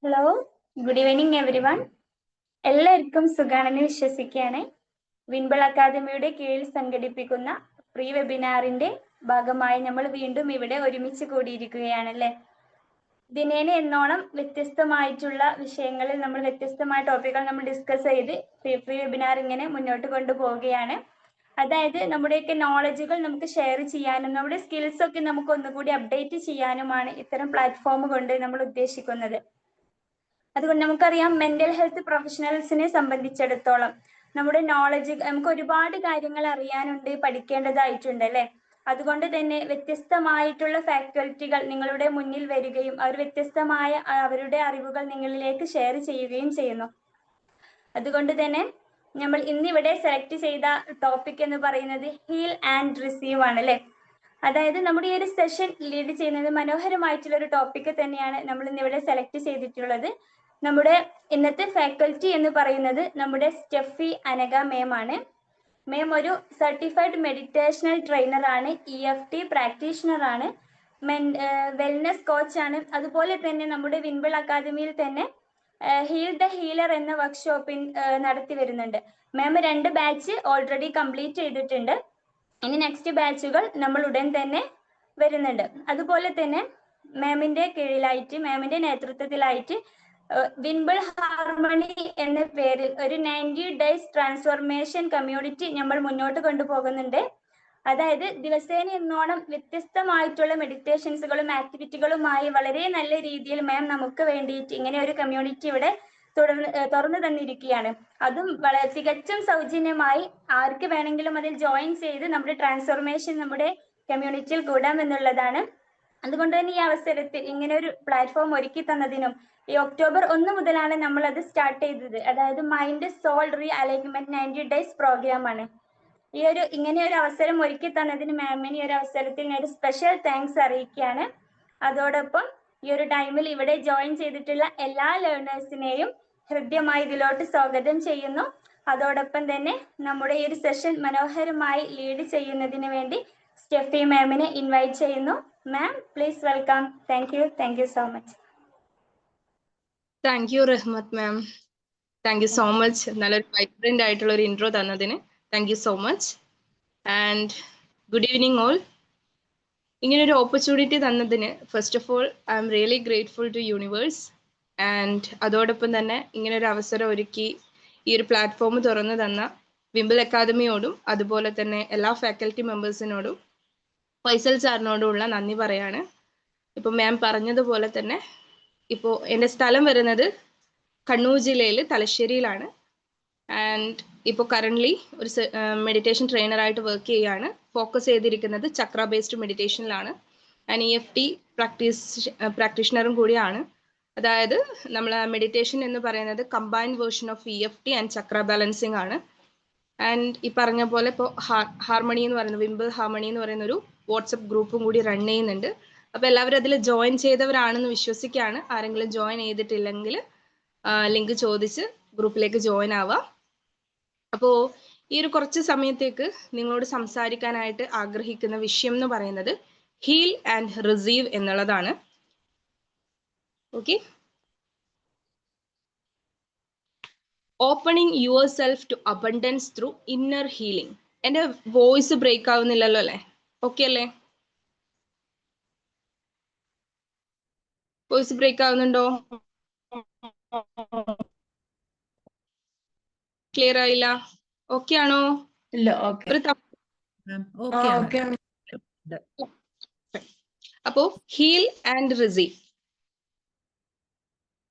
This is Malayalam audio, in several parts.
Hello, good evening every one. എല്ലാവർക്കും സുഖാണെന്ന് വിശ്വസിക്കുകയാണ്. വിൻബിൾ അക്കാദമിയുടെ കീഴിൽ സംഘടിപ്പിക്കുന്ന പ്രീ വെബിനാറിന്റെ ഭാഗമായി നമ്മൾ വീണ്ടും ഇവിടെ ഒരുമിച്ച് കൂടിയിരിക്കുകയാണല്ലേ. ദിനേന എന്നോണം വ്യത്യസ്തമായിട്ടുള്ള വിഷയങ്ങളിൽ നമ്മൾ വ്യത്യസ്തമായ ടോപ്പിക്കുകൾ നമ്മൾ ഡിസ്കസ് ചെയ്ത് പ്രീ വെബിനാർ ഇങ്ങനെ മുന്നോട്ട് കൊണ്ടുപോവുകയാണ്. അതായത് നമ്മുടെയൊക്കെ നോളജുകൾ നമുക്ക് ഷെയർ ചെയ്യാനും നമ്മുടെ സ്കിൽസ് ഒക്കെ നമുക്ക് ഒന്നുകൂടി അപ്ഡേറ്റ് ചെയ്യാനുമാണ് ഇത്തരം പ്ലാറ്റ്ഫോം കൊണ്ട് നമ്മൾ ഉദ്ദേശിക്കുന്നത്. അതുകൊണ്ട് നമുക്കറിയാം, മെന്റൽ ഹെൽത്ത് പ്രൊഫഷണൽസിനെ സംബന്ധിച്ചിടത്തോളം നമ്മുടെ നോളജ് നമുക്ക് ഒരുപാട് കാര്യങ്ങൾ അറിയാനുണ്ട്, പഠിക്കേണ്ടതായിട്ടുണ്ട് അല്ലെ. അതുകൊണ്ട് തന്നെ വ്യത്യസ്തമായിട്ടുള്ള ഫാക്കൽറ്റികൾ നിങ്ങളുടെ മുന്നിൽ വരികയും അവർ വ്യത്യസ്തമായ അവരുടെ അറിവുകൾ നിങ്ങളിലേക്ക് ഷെയർ ചെയ്യുകയും ചെയ്യുന്നു. അതുകൊണ്ട് തന്നെ നമ്മൾ ഇന്നിവിടെ സെലക്ട് ചെയ്ത ടോപ്പിക് എന്ന് പറയുന്നത് ഹീൽ ആൻഡ് റിസീവ് ആണ് അല്ലെ. അതായത് നമ്മുടെ ഈ ഒരു സെഷൻ ലീഡ് ചെയ്യുന്നത് മനോഹരമായിട്ടുള്ള ഒരു ടോപ്പിക് തന്നെയാണ് നമ്മൾ ഇന്നിവിടെ സെലക്ട് ചെയ്തിട്ടുള്ളത്. നമ്മുടെ ഇന്നത്തെ ഫാക്കൽറ്റി എന്ന് പറയുന്നത് നമ്മുടെ സ്റ്റെഫി അനഘ മാം ആണ്. മാം ഒരു സർട്ടിഫൈഡ് മെഡിറ്റേഷണൽ ട്രെയിനർ ആണ്, EFT പ്രാക്ടീഷണർ ആണ്, വെൽനസ് കോച്ച് ആണ്. അതുപോലെ തന്നെ നമ്മുടെ വിൻബിൾ അക്കാദമിയിൽ തന്നെ ഹീൽ ദ ഹീലർ എന്ന വർക്ക്ഷോപ്പിൽ നടത്തി വരുന്നുണ്ട്. മാം 2 ബാച്ച് ഓൾറെഡി കംപ്ലീറ്റ് ചെയ്തിട്ടുണ്ട്. ഇനി നെക്സ്റ്റ് ബാച്ചുകൾ നമ്മൾ ഉടൻ തന്നെ വരുന്നുണ്ട്. അതുപോലെ തന്നെ മാമിന്റെ കീഴിലായിട്ട് മാമിന്റെ നേതൃത്വത്തിലായിട്ട് വിൻബിൾ ഹാർമണി എന്ന പേരിൽ ഒരു 90 ഡേയ്സ് ട്രാൻസ്ഫോർമേഷൻ കമ്മ്യൂണിറ്റി നമ്മൾ മുന്നോട്ട് കൊണ്ടുപോകുന്നുണ്ട്. അതായത് ദിവസേന എന്നോണം വ്യത്യസ്തമായിട്ടുള്ള മെഡിറ്റേഷൻസുകളും ആക്ടിവിറ്റികളുമായി വളരെ നല്ല രീതിയിൽ മാം നമുക്ക് വേണ്ടിയിട്ട് ഇങ്ങനെ ഒരു കമ്മ്യൂണിറ്റി ഇവിടെ തുറന്നു തന്നിരിക്കുകയാണ്. അതും വളരെ തികച്ചും സൗജന്യമായി ആർക്ക് വേണമെങ്കിലും അതിൽ ജോയിൻ ചെയ്ത് നമ്മുടെ ട്രാൻസ്ഫോർമേഷൻ നമ്മുടെ കമ്മ്യൂണിറ്റിയിൽ കൂടാമെന്നുള്ളതാണ്. അതുകൊണ്ട് തന്നെ ഈ അവസരത്തിൽ ഇങ്ങനെ ഒരു പ്ലാറ്റ്ഫോം ഒരുക്കി തന്നതിനും, ഈ ഒക്ടോബർ 1 മുതലാണ് നമ്മൾ അത് സ്റ്റാർട്ട് ചെയ്തത്. അതായത് mind soul realignment 90 days programme ആണ്. ഇങ്ങനെ ഒരു അവസരം ഒരുക്കി തന്നതിന് മാമിന് ഈ ഒരു അവസരത്തിൽ ഞാൻ ഒരു സ്പെഷ്യൽ താങ്ക്സ് അറിയിക്കുകയാണ്. അതോടൊപ്പം ഈ ഒരു ടൈമിൽ ഇവിടെ ജോയിൻ ചെയ്തിട്ടുള്ള എല്ലാ ലേണേഴ്സിനെയും ഹൃദ്യമായി ഇതിലോട്ട് സ്വാഗതം ചെയ്യുന്നു. അതോടൊപ്പം തന്നെ നമ്മുടെ ഈ ഒരു സെഷൻ മനോഹരമായി ലീഡ് ചെയ്യുന്നതിന് വേണ്ടി സ്റ്റെഫി മാമിനെ ഇൻവൈറ്റ് ചെയ്യുന്നു. Ma'am, please welcome. Thank you so much. Thank you Rahmath ma'am. Thank you so much. നല്ലൊരു വൈബ്രന്റ് ആയിട്ടുള്ള ഒരു ഇൻട്രോ തന്നതിന് thank you so much. And good evening all. ഇങ്ങനൊരു ഓപ്പർച്യൂണിറ്റി തന്നതിന് first of all I'm really grateful to universe. And അതോടൊപ്പം തന്നെ ഇങ്ങനൊരു അവസരം ഒരുക്കി ഈ ഒരു പ്ലാറ്റ്ഫോം തുറന്നു തന്ന വിംബിൾ അക്കാദമിയോടും അതുപോലെ തന്നെ എല്ലാ ഫാക്കൽറ്റി മെമ്പേഴ്സിനോടും ഫൈസൽ സാറിനോടുമുള്ള നന്ദി പറയാണ്. ഇപ്പം മാം പറഞ്ഞതുപോലെ തന്നെ ഇപ്പോൾ എൻ്റെ സ്ഥലം വരുന്നത് കണ്ണൂർ ജില്ലയിൽ തലശ്ശേരിയിലാണ്. ആൻഡ് ഇപ്പോൾ കറൻ്റ്ലി ഒരു മെഡിറ്റേഷൻ ട്രെയിനറായിട്ട് വർക്ക് ചെയ്യുകയാണ്. ഫോക്കസ് ചെയ്തിരിക്കുന്നത് ചക്ര ബേസ്ഡ് മെഡിറ്റേഷനിലാണ്. ആൻഡ് EFT പ്രാക്ടീഷണറും കൂടിയാണ്. അതായത് നമ്മൾ മെഡിറ്റേഷൻ എന്ന് പറയുന്നത് combined version of EFT and Chakra balancing ആണ്. ആൻഡ് ഈ പറഞ്ഞ പോലെ ഇപ്പോൾ ഹാർമണി എന്ന് പറയുന്ന വിംബിൾ ഹാർമണി എന്ന് പറയുന്ന ഒരു വാട്സപ്പ് ഗ്രൂപ്പും കൂടി റൺ ചെയ്യുന്നുണ്ട്. അപ്പോൾ എല്ലാവരും അതിൽ ജോയിൻ ചെയ്തവരാണെന്ന് വിശ്വസിക്കുകയാണ്. ആരെങ്കിലും ജോയിൻ ചെയ്തിട്ടില്ലെങ്കിൽ ലിങ്ക് ചോദിച്ച് ഗ്രൂപ്പിലേക്ക് ജോയിൻ ആവാം. അപ്പോൾ ഈ ഒരു കുറച്ച് സമയത്തേക്ക് നിങ്ങളോട് സംസാരിക്കാനായിട്ട് ആഗ്രഹിക്കുന്ന വിഷയം എന്ന് പറയുന്നത് ഹീൽ ആൻഡ് റിസീവ് എന്നുള്ളതാണ്. Okay, opening yourself to abundance through inner healing. എൻ്റെ വോയിസ് ബ്രേക്ക് ആവുന്നില്ലല്ലോ അല്ലേ? ഓക്കെ അല്ലേ? വോയിസ് ബ്രേക്ക് ആവുന്നുണ്ടോ? ക്ലിയർ ആയില്ല? ഓക്കെ ആണോ? അപ്പോ heal and receive.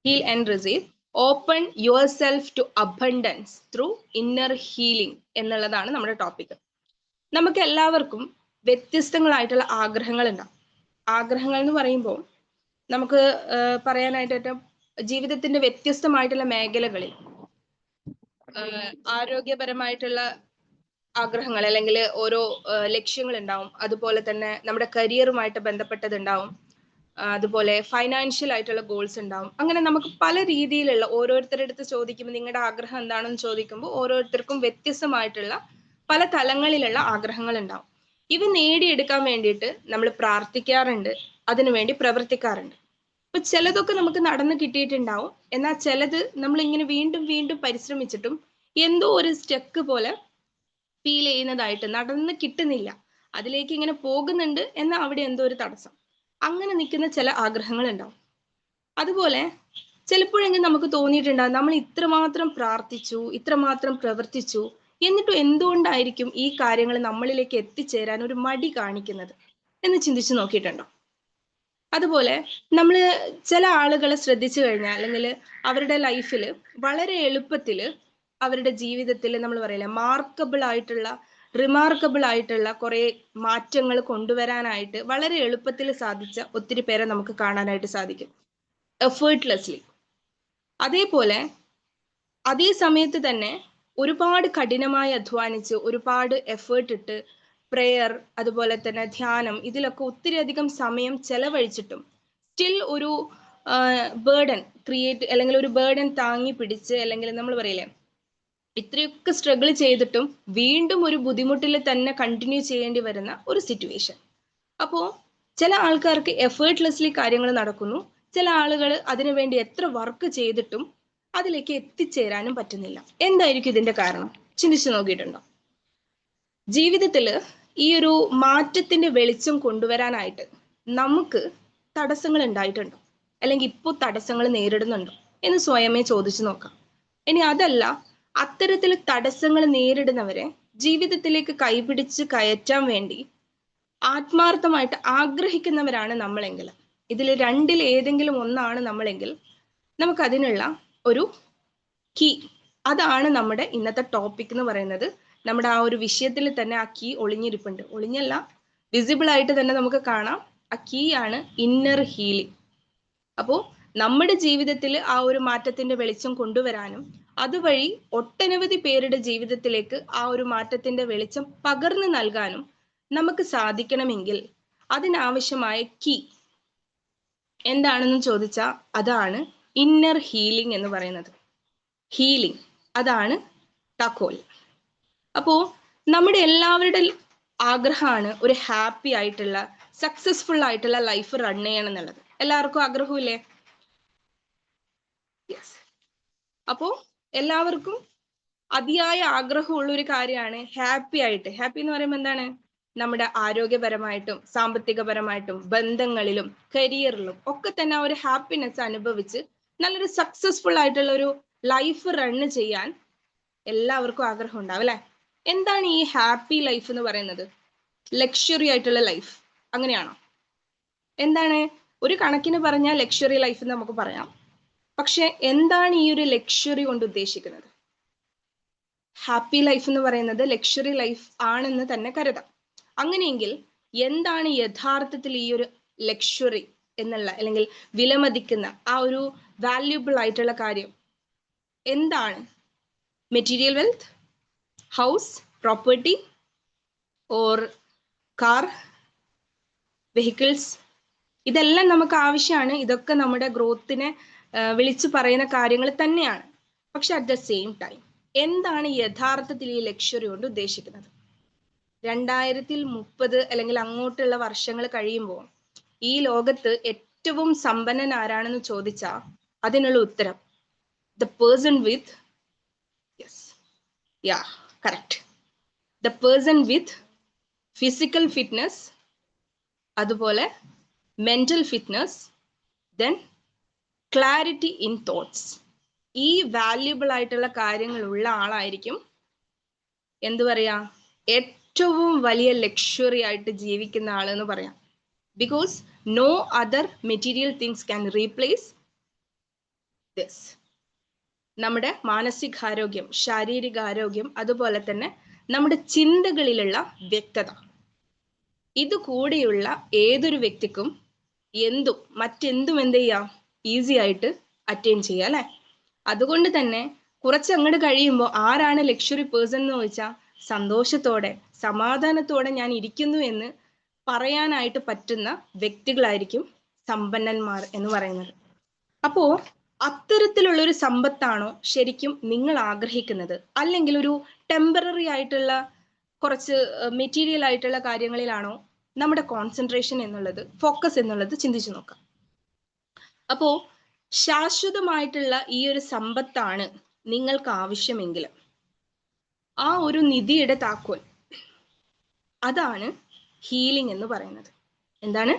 Heal and receive. Open yourself to abundance through inner healing എന്നുള്ളതാണ് നമ്മുടെ ടോപ്പിക്. നമുക്ക് എല്ലാവർക്കും വ്യത്യസ്തങ്ങളായിട്ടുള്ള ആഗ്രഹങ്ങൾ ഉണ്ടാവും. ആഗ്രഹങ്ങൾ എന്ന് പറയുമ്പോൾ നമുക്ക് പറയാനായിട്ട് ജീവിതത്തിന്റെ വ്യത്യസ്തമായിട്ടുള്ള മേഖലകളിൽ ആരോഗ്യപരമായിട്ടുള്ള ആഗ്രഹങ്ങൾ അല്ലെങ്കിൽ ഓരോ ലക്ഷ്യങ്ങൾ ഉണ്ടാവും. അതുപോലെ തന്നെ നമ്മുടെ കരിയറുമായിട്ട് ബന്ധപ്പെട്ടതുണ്ടാവും. അതുപോലെ ഫൈനാൻഷ്യൽ ആയിട്ടുള്ള ഗോൾസ് ഉണ്ടാവും. അങ്ങനെ നമുക്ക് പല രീതിയിലുള്ള ഓരോരുത്തരുടെ അടുത്ത് ചോദിക്കുമ്പോൾ നിങ്ങളുടെ ആഗ്രഹം എന്താണെന്ന് ചോദിക്കുമ്പോൾ ഓരോരുത്തർക്കും വ്യത്യസ്തമായിട്ടുള്ള പല തലങ്ങളിലുള്ള ആഗ്രഹങ്ങൾ ഉണ്ടാവും. ഇവ നേടിയെടുക്കാൻ വേണ്ടിയിട്ട് നമ്മൾ പ്രാർത്ഥിക്കാറുണ്ട്, അതിനുവേണ്ടി പ്രവർത്തിക്കാറുണ്ട്. അപ്പൊ ചിലതൊക്കെ നമുക്ക് നടന്ന് കിട്ടിയിട്ടുണ്ടാവും, എന്നാൽ ചിലത് നമ്മൾ ഇങ്ങനെ വീണ്ടും വീണ്ടും പരിശ്രമിച്ചിട്ടും എന്തോ ഒരു സ്റ്റക്ക് പോലെ ഫീൽ ചെയ്യുന്നതായിട്ട് നടന്ന് കിട്ടുന്നില്ല. അതിലേക്ക് ഇങ്ങനെ പോകുന്നുണ്ട്, എന്നാൽ അവിടെ എന്തോ ഒരു തടസ്സം. അങ്ങനെ നിൽക്കുന്ന ചില ആഗ്രഹങ്ങൾ ഉണ്ടാവും. അതുപോലെ ചിലപ്പോഴെങ്കിലും നമുക്ക് തോന്നിയിട്ടുണ്ടാകും നമ്മൾ ഇത്രമാത്രം പ്രാർത്ഥിച്ചു, ഇത്രമാത്രം പ്രവർത്തിച്ചു, എന്നിട്ടും എന്തുകൊണ്ടായിരിക്കും ഈ കാര്യങ്ങൾ നമ്മളിലേക്ക് എത്തിച്ചേരാൻ ഒരു മടി കാണിക്കുന്നത് എന്ന് ചിന്തിച്ചു നോക്കിയിട്ടുണ്ടോ? അതുപോലെ നമ്മൾ ചില ആളുകളെ ശ്രദ്ധിച്ചു കഴിഞ്ഞാൽ, അല്ലെങ്കിൽ അവരുടെ ലൈഫിൽ വളരെ എളുപ്പത്തിൽ അവരുടെ ജീവിതത്തിൽ നമ്മൾ പറയില്ലേ, റിമാർക്കബിൾ ആയിട്ടുള്ള കുറെ മാറ്റങ്ങൾ കൊണ്ടുവരാനായിട്ട് വളരെ എളുപ്പത്തിൽ സാധിച്ച ഒത്തിരി പേരെ നമുക്ക് കാണാനായിട്ട് സാധിക്കും, എഫേർട്ട്ലെസ്ലി. അതേപോലെ അതേ സമയത്ത് തന്നെ ഒരുപാട് കഠിനമായി അധ്വാനിച്ച് ഒരുപാട് എഫേർട്ട് ഇട്ട് പ്രെയർ, അതുപോലെ തന്നെ ധ്യാനം, ഇതിലൊക്കെ ഒത്തിരി അധികം സമയം ചെലവഴിച്ചിട്ടും സ്റ്റിൽ ഒരു ബേർഡൻ ക്രിയേറ്റ്, അല്ലെങ്കിൽ ഒരു ബേർഡൻ താങ്ങി പിടിച്ച്, അല്ലെങ്കിൽ നമ്മൾ പറയില്ലേ ഇത്രയൊക്കെ സ്ട്രഗിൾ ചെയ്തിട്ടും വീണ്ടും ഒരു ബുദ്ധിമുട്ടിൽ തന്നെ കണ്ടിന്യൂ ചെയ്യേണ്ടി വരുന്ന ഒരു സിറ്റുവേഷൻ. അപ്പോൾ ചില ആൾക്കാർക്ക് എഫേർട്ട്ലെസ്ലി കാര്യങ്ങൾ നടക്കുന്നു, ചില ആളുകൾ അതിനുവേണ്ടി എത്ര വർക്ക് ചെയ്തിട്ടും അതിലേക്ക് എത്തിച്ചേരാനും പറ്റുന്നില്ല. എന്തായിരിക്കും ഇതിന്റെ കാരണം? ചിന്തിച്ചു നോക്കിയിട്ടുണ്ടോ? ജീവിതത്തിൽ ഈ ഒരു മാറ്റത്തിന്റെ വെളിച്ചം കൊണ്ടുവരാനായിട്ട് നമുക്ക് തടസ്സങ്ങൾ ഉണ്ടായിട്ടുണ്ടോ, അല്ലെങ്കിൽ ഇപ്പോൾ തടസ്സങ്ങൾ നേരിടുന്നുണ്ടോ എന്ന് സ്വയമേ ചോദിച്ചു നോക്കാം. ഇനി അതല്ല, അത്തരത്തിൽ തടസ്സങ്ങൾ നേരിടുന്നവരെ ജീവിതത്തിലേക്ക് കൈപിടിച്ച് കയറ്റാൻ വേണ്ടി ആത്മാർത്ഥമായിട്ട് ആഗ്രഹിക്കുന്നവരാണ് നമ്മളെങ്കിൽ, ഇതിൽ രണ്ടിൽ ഏതെങ്കിലും ഒന്നാണ് നമ്മളെങ്കിൽ, നമുക്കതിനുള്ള ഒരു കീ, അതാണ് നമ്മുടെ ഇന്നത്തെ ടോപ്പിക് എന്ന് പറയുന്നത്. നമ്മുടെ ആ ഒരു വിഷയത്തിൽ തന്നെ ആ കീ ഒളിഞ്ഞിരിപ്പുണ്ട്. ഒളിഞ്ഞല്ല, വിസിബിൾ ആയിട്ട് തന്നെ നമുക്ക് കാണാം. ആ കീ ആണ് ഇന്നർ ഹീലിംഗ്. അപ്പോൾ നമ്മുടെ ജീവിതത്തിൽ ആ ഒരു മാറ്റത്തിന്റെ വെളിച്ചം കൊണ്ടുവരാനും അതുവഴി ഒട്ടനവധി പേരുടെ ജീവിതത്തിലേക്ക് ആ ഒരു മാറ്റത്തിന്റെ വെളിച്ചം പകർന്നു നൽകാനും നമുക്ക് സാധിക്കണമെങ്കിൽ അതിനാവശ്യമായ കീ എന്താണെന്ന് ചോദിച്ചാൽ അതാണ് ഇന്നർ ഹീലിംഗ് എന്ന് പറയുന്നത്. ഹീലിംഗ്, അതാണ് താക്കോൽ. അപ്പോൾ നമ്മുടെ എല്ലാവരുടെ ആഗ്രഹമാണ് ഒരു ഹാപ്പി ആയിട്ടുള്ള സക്സസ്ഫുൾ ആയിട്ടുള്ള ലൈഫ് റൺ ചെയ്യണം എന്നുള്ളത്. എല്ലാവർക്കും ആഗ്രഹമില്ലേ? യെസ്. അപ്പോൾ എല്ലാവർക്കും അതിയായ ആഗ്രഹമുള്ള ഒരു കാര്യമാണ് ഹാപ്പി ആയിട്ട്. ഹാപ്പി എന്ന് പറയുമ്പോൾ എന്താണ്? നമ്മുടെ ആരോഗ്യപരമായിട്ടും സാമ്പത്തികപരമായിട്ടും ബന്ധങ്ങളിലും കരിയറിലും ഒക്കെ തന്നെ ആ ഒരു ഹാപ്പിനെസ് അനുഭവിച്ച് നല്ലൊരു സക്സസ്ഫുൾ ആയിട്ടുള്ള ഒരു ലൈഫ് റണ്ണ് ചെയ്യാൻ എല്ലാവർക്കും ആഗ്രഹം ഉണ്ടാവും അല്ലെ? എന്താണ് ഈ ഹാപ്പി ലൈഫ് എന്ന് പറയുന്നത്? ലക്ഷറി ആയിട്ടുള്ള ലൈഫ്, അങ്ങനെയാണോ? എന്താണ്? ഒരു കണക്കിന് പറഞ്ഞാൽ ലക്ഷറി ലൈഫ് എന്ന് നമുക്ക് പറയാം. പക്ഷെ എന്താണ് ഈ ഒരു ലക്ഷറി കൊണ്ട് ഉദ്ദേശിക്കുന്നത്? ഹാപ്പി ലൈഫ് എന്ന് പറയുന്നത് ലക്ഷറി ലൈഫ് ആണെന്ന് തന്നെ കരുതാം. അങ്ങനെയെങ്കിൽ എന്താണ് യഥാർത്ഥത്തിൽ ഈ ഒരു ലക്ഷറി എന്നുള്ള, അല്ലെങ്കിൽ വിലമതിക്കുന്ന ആ ഒരു വാല്യുബിൾ ആയിട്ടുള്ള കാര്യം എന്താണ്? Material wealth, house, property or car, vehicles, ഇതെല്ലാം നമുക്ക് ആവശ്യമാണ്. ഇതൊക്കെ നമ്മുടെ ഗ്രോത്തിനെ വിളിച്ചു പറയുന്ന കാര്യങ്ങൾ തന്നെയാണ്. പക്ഷെ അറ്റ് ദ സെയിം ടൈം എന്താണ് യഥാർത്ഥത്തിൽ ഈ ലക്ഷറി കൊണ്ട് ഉദ്ദേശിക്കുന്നത്? 2030 അല്ലെങ്കിൽ അങ്ങോട്ടുള്ള വർഷങ്ങൾ കഴിയുമ്പോൾ ഈ ലോകത്ത് ഏറ്റവും സമ്പന്നൻ ആരാണെന്ന് ചോദിച്ചാൽ അതിനുള്ള ഉത്തരം the person with, yes, yeah, correct, the person with physical fitness, അതുപോലെ mental fitness, then clarity in thoughts. ഈ വാല്യുബിൾ ആയിട്ടുള്ള കാര്യങ്ങളുള്ള ആളായിരിക്കും എന്ത് പറയാ, ഏറ്റവും വലിയ ലക്ഷറി ആയിട്ട് ജീവിക്കുന്ന ആൾ എന്ന് പറയാം. Because no other material things can replace this. നമ്മുടെ മാനസികാരോഗ്യം, ശാരീരികാരോഗ്യം, അതുപോലെ തന്നെ നമ്മുടെ ചിന്തകളിലുള്ള വ്യക്തത, ഇത് കൂടിയുള്ള ഏതൊരു വ്യക്തിക്കും മറ്റെന്തും എന്ത് ചെയ്യാം, ഈസി ആയിട്ട് അറ്റൈൻ ചെയ്യാം അല്ലെ? അതുകൊണ്ട് തന്നെ കുറച്ച് അങ്ങോട്ട് കഴിയുമ്പോൾ ആരാണ് ലക്ഷറി പേഴ്സൺ എന്ന് ചോദിച്ചാൽ സന്തോഷത്തോടെ സമാധാനത്തോടെ ഞാൻ ഇരിക്കുന്നു എന്ന് പറയാനായിട്ട് പറ്റുന്ന വ്യക്തികളായിരിക്കും സമ്പന്നന്മാർ എന്ന് പറയുന്നത്. അപ്പോ അത്തരത്തിലുള്ള ഒരു സമ്പത്താണോ ശരിക്കും നിങ്ങൾ ആഗ്രഹിക്കുന്നത്, അല്ലെങ്കിൽ ഒരു ടെമ്പററി ആയിട്ടുള്ള കുറച്ച് മെറ്റീരിയൽ ആയിട്ടുള്ള കാര്യങ്ങളിലാണോ നമ്മുടെ കോൺസെൻട്രേഷൻ എന്നുള്ളത്, ഫോക്കസ് എന്നുള്ളത് ചിന്തിച്ചു നോക്കാം. അപ്പോ ശാശ്വതമായിട്ടുള്ള ഈ ഒരു സമ്പത്താണ് നിങ്ങൾക്ക് ആവശ്യമെങ്കിൽ ആ ഒരു നിധിയുടെ താക്കോൽ അതാണ് ഹീലിംഗ് എന്ന് പറയുന്നത്. എന്താണ്?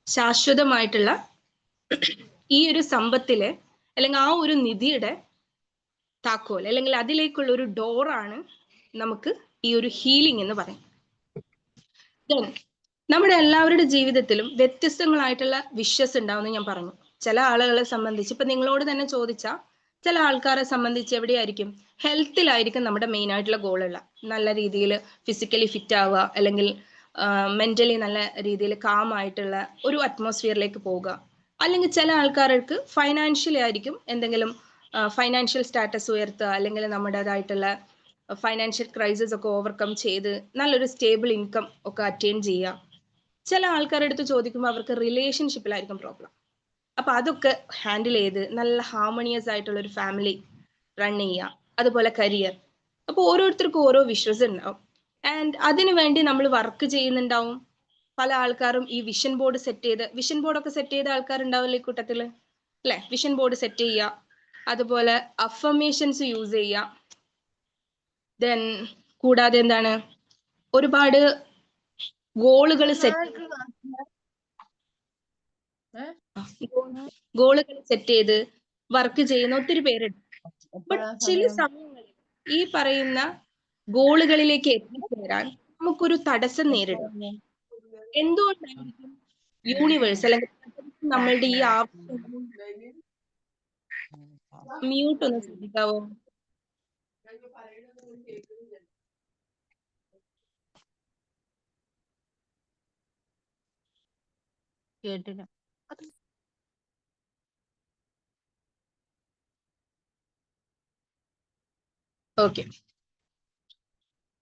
ശാശ്വതമായിട്ടുള്ള ഈ ഒരു സമ്പത്തിലെ അല്ലെങ്കിൽ ആ ഒരു നിധിയുടെ താക്കോൽ അല്ലെങ്കിൽ അതിലേക്കുള്ള ഒരു ഡോറാണ് നമുക്ക് ഈ ഒരു ഹീലിംഗ് എന്ന് പറയും. നമ്മുടെ എല്ലാവരുടെ ജീവിതത്തിലും വ്യത്യസ്തങ്ങളായിട്ടുള്ള വിഷസ് ഉണ്ടാവുമെന്ന് ഞാൻ പറഞ്ഞു. ചില ആളുകളെ സംബന്ധിച്ച് ഇപ്പൊ നിങ്ങളോട് തന്നെ ചോദിച്ചാൽ ചില ആൾക്കാരെ സംബന്ധിച്ച് എവിടെയായിരിക്കും? ഹെൽത്തിലായിരിക്കും നമ്മുടെ മെയിൻ ആയിട്ടുള്ള ഗോളുള്ള. നല്ല രീതിയിൽ ഫിസിക്കലി ഫിറ്റ് ആവുക, അല്ലെങ്കിൽ മെന്റലി നല്ല രീതിയിൽ കാം ആയിട്ടുള്ള ഒരു അറ്റ്മോസ്ഫിയറിലേക്ക് പോവുക. അല്ലെങ്കിൽ ചില ആൾക്കാർക്ക് ഫൈനാൻഷ്യലി ആയിരിക്കും എന്തെങ്കിലും ഫൈനാൻഷ്യൽ സ്റ്റാറ്റസ് ഉയർത്തുക, അല്ലെങ്കിൽ നമ്മുടേതായിട്ടുള്ള ഫൈനാൻഷ്യൽ ക്രൈസിസ് ഒക്കെ ഓവർകം ചെയ്ത് നല്ലൊരു സ്റ്റേബിൾ ഇൻകം ഒക്കെ അറ്റൈൻ ചെയ്യുക. ചില ആൾക്കാരുടെ അടുത്ത് ചോദിക്കുമ്പോൾ അവർക്ക് റിലേഷൻഷിപ്പിലായിരിക്കും പ്രോബ്ലം. അപ്പൊ അതൊക്കെ ഹാൻഡിൽ ചെയ്ത് നല്ല ഹാർമോണിയസ് ആയിട്ടുള്ള ഒരു ഫാമിലി റൺ ചെയ്യുക, അതുപോലെ കരിയർ. അപ്പൊ ഓരോരുത്തർക്കും ഓരോ വിഷസ് ഉണ്ടാവും. ആൻഡ് അതിനു വേണ്ടി നമ്മൾ വർക്ക് ചെയ്യുന്നുണ്ടാവും. പല ആൾക്കാരും ഈ വിഷൻ ബോർഡ് സെറ്റ് ചെയ്ത്, വിഷൻ ബോർഡൊക്കെ സെറ്റ് ചെയ്ത ആൾക്കാരുണ്ടാവില്ലേ ഈ കൂട്ടത്തില്, അല്ലെ? വിഷൻ ബോർഡ് സെറ്റ് ചെയ്യുക, അതുപോലെ അഫർമേഷൻസ് യൂസ് ചെയ്യുക. ദെൻ കൂടാതെ എന്താണ്, ഒരുപാട് ഗോളുകൾ സെറ്റ് ചെയ്ത് വർക്ക് ചെയ്യുന്ന ഒത്തിരി പേരുണ്ട്. ബട്ട് ചില സമയങ്ങളിൽ ഈ പറയുന്ന ഗോളുകളിലേക്ക് എത്തിച്ചേരാൻ നമുക്കൊരു തടസ്സം നേരിടും. എന്തുകൊണ്ടായിരിക്കും? യൂണിവേഴ്സ് അല്ലെങ്കിൽ നമ്മളുടെ ഈ ആവശ്യം. മ്യൂട്ട് ഒന്ന് ശ്രദ്ധിക്കാവോ? കേട്ടില്ല. ഓക്കെ.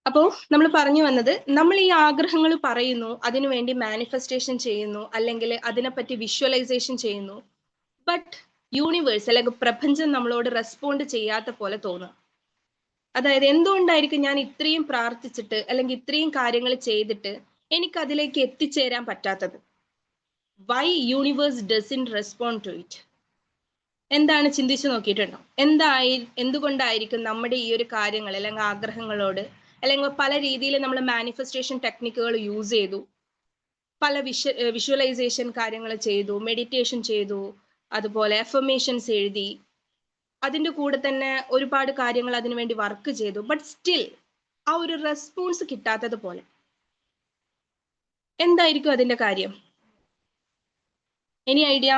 അപ്പോ നമ്മൾ പറഞ്ഞു വന്നത്, നമ്മൾ ഈ ആഗ്രഹങ്ങൾ പറയുന്നു, അതിനുവേണ്ടി മാനിഫെസ്റ്റേഷൻ ചെയ്യുന്നു, അല്ലെങ്കിൽ അതിനെപ്പറ്റി വിഷ്വലൈസേഷൻ ചെയ്യുന്നു. ബട്ട് യൂണിവേഴ്സ് അല്ലെങ്കിൽ പ്രപഞ്ചം നമ്മളോട് റെസ്പോണ്ട് ചെയ്യാത്ത പോലെ തോന്നുക. അതായത് എന്തുകൊണ്ടായിരിക്കും ഞാൻ ഇത്രയും പ്രാർത്ഥിച്ചിട്ട് അല്ലെങ്കിൽ ഇത്രയും കാര്യങ്ങൾ ചെയ്തിട്ട് എനിക്ക് അതിലേക്ക് എത്തിച്ചേരാൻ പറ്റാത്തത്? Why universe doesn't respond to it? എന്താണ് ചിന്തിച്ചു നോക്കിയിട്ടുണ്ടോ? എന്തുകൊണ്ടായിരിക്കും നമ്മുടെ ഈ ഒരു കാര്യങ്ങൾ അല്ലെങ്കിൽ ആഗ്രഹങ്ങളോട്, അല്ലെങ്കിൽ പല രീതിയിൽ നമ്മൾ മാനിഫെസ്റ്റേഷൻ ടെക്നിക്കുകൾ യൂസ് ചെയ്തു, പല വിഷ്വലൈസേഷൻ കാര്യങ്ങൾ ചെയ്തു, മെഡിറ്റേഷൻ ചെയ്തു, അതുപോലെ അഫർമേഷൻസ് എഴുതി, അതിൻ്റെ കൂടെ തന്നെ ഒരുപാട് കാര്യങ്ങൾ അതിനുവേണ്ടി വർക്ക് ചെയ്തു, ബട്ട് സ്റ്റിൽ ആ ഒരു റെസ്പോൺസ് കിട്ടാത്തത് പോലെ. എന്തായിരിക്കും അതിന്റെ കാര്യം? Any idea?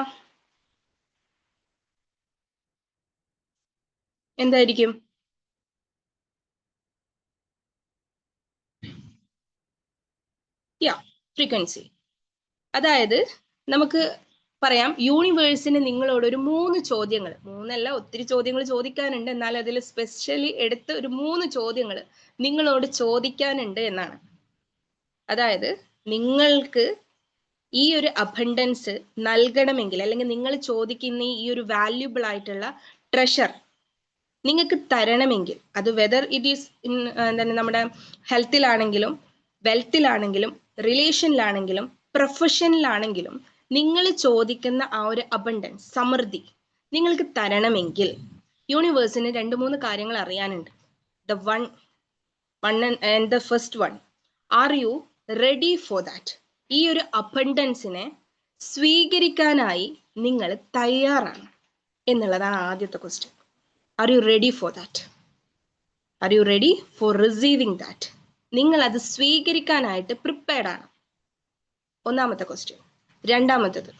എന്തായിരിക്കും? ഫ്രീക്വൻസി. അതായത് നമുക്ക് പറയാം, യൂണിവേഴ്സിന് നിങ്ങളോട് ഒരു 3 ചോദ്യങ്ങൾ, 3 അല്ല ഒത്തിരി ചോദ്യങ്ങൾ ചോദിക്കാനുണ്ട്, എന്നാൽ അതിൽ സ്പെഷ്യലി എടുത്ത് ഒരു 3 ചോദ്യങ്ങൾ നിങ്ങളോട് ചോദിക്കാനുണ്ട് എന്നാണ്. അതായത് നിങ്ങൾക്ക് ഈ ഒരു അബണ്ടൻസ് നൽകണമെങ്കിൽ, അല്ലെങ്കിൽ നിങ്ങൾ ചോദിക്കുന്ന ഈ ഒരു വാല്യുബിൾ ആയിട്ടുള്ള ട്രഷർ നിങ്ങൾക്ക് തരണമെങ്കിൽ, അത് വെദർ ഇറ്റ് ഈസ് എന്താണ് നമ്മുടെ ഹെൽത്തിലാണെങ്കിലും വെൽത്തിലാണെങ്കിലും റിലേഷനിലാണെങ്കിലും പ്രൊഫഷനിലാണെങ്കിലും, നിങ്ങൾ ചോദിക്കുന്ന ആ ഒരു അബണ്ടൻസ്, സമൃദ്ധി നിങ്ങൾക്ക് തരണമെങ്കിൽ യൂണിവേഴ്സിന് 2-3 കാര്യങ്ങൾ അറിയാനുണ്ട്. The first one, are you ready for that? ഈ ഒരു അബണ്ടൻസിനെ സ്വീകരിക്കാനായി നിങ്ങൾ തയ്യാറാണ് എന്നുള്ളതാണ് ആദ്യത്തെ question. Are you ready for that? Are you ready for receiving that? നിങ്ങൾ അത് സ്വീകരിക്കാനായിട്ട് പ്രിപ്പയർഡ് ആണ്. ഒന്നാമത്തെ ക്വസ്റ്റ്യൻ. രണ്ടാമത്തത്,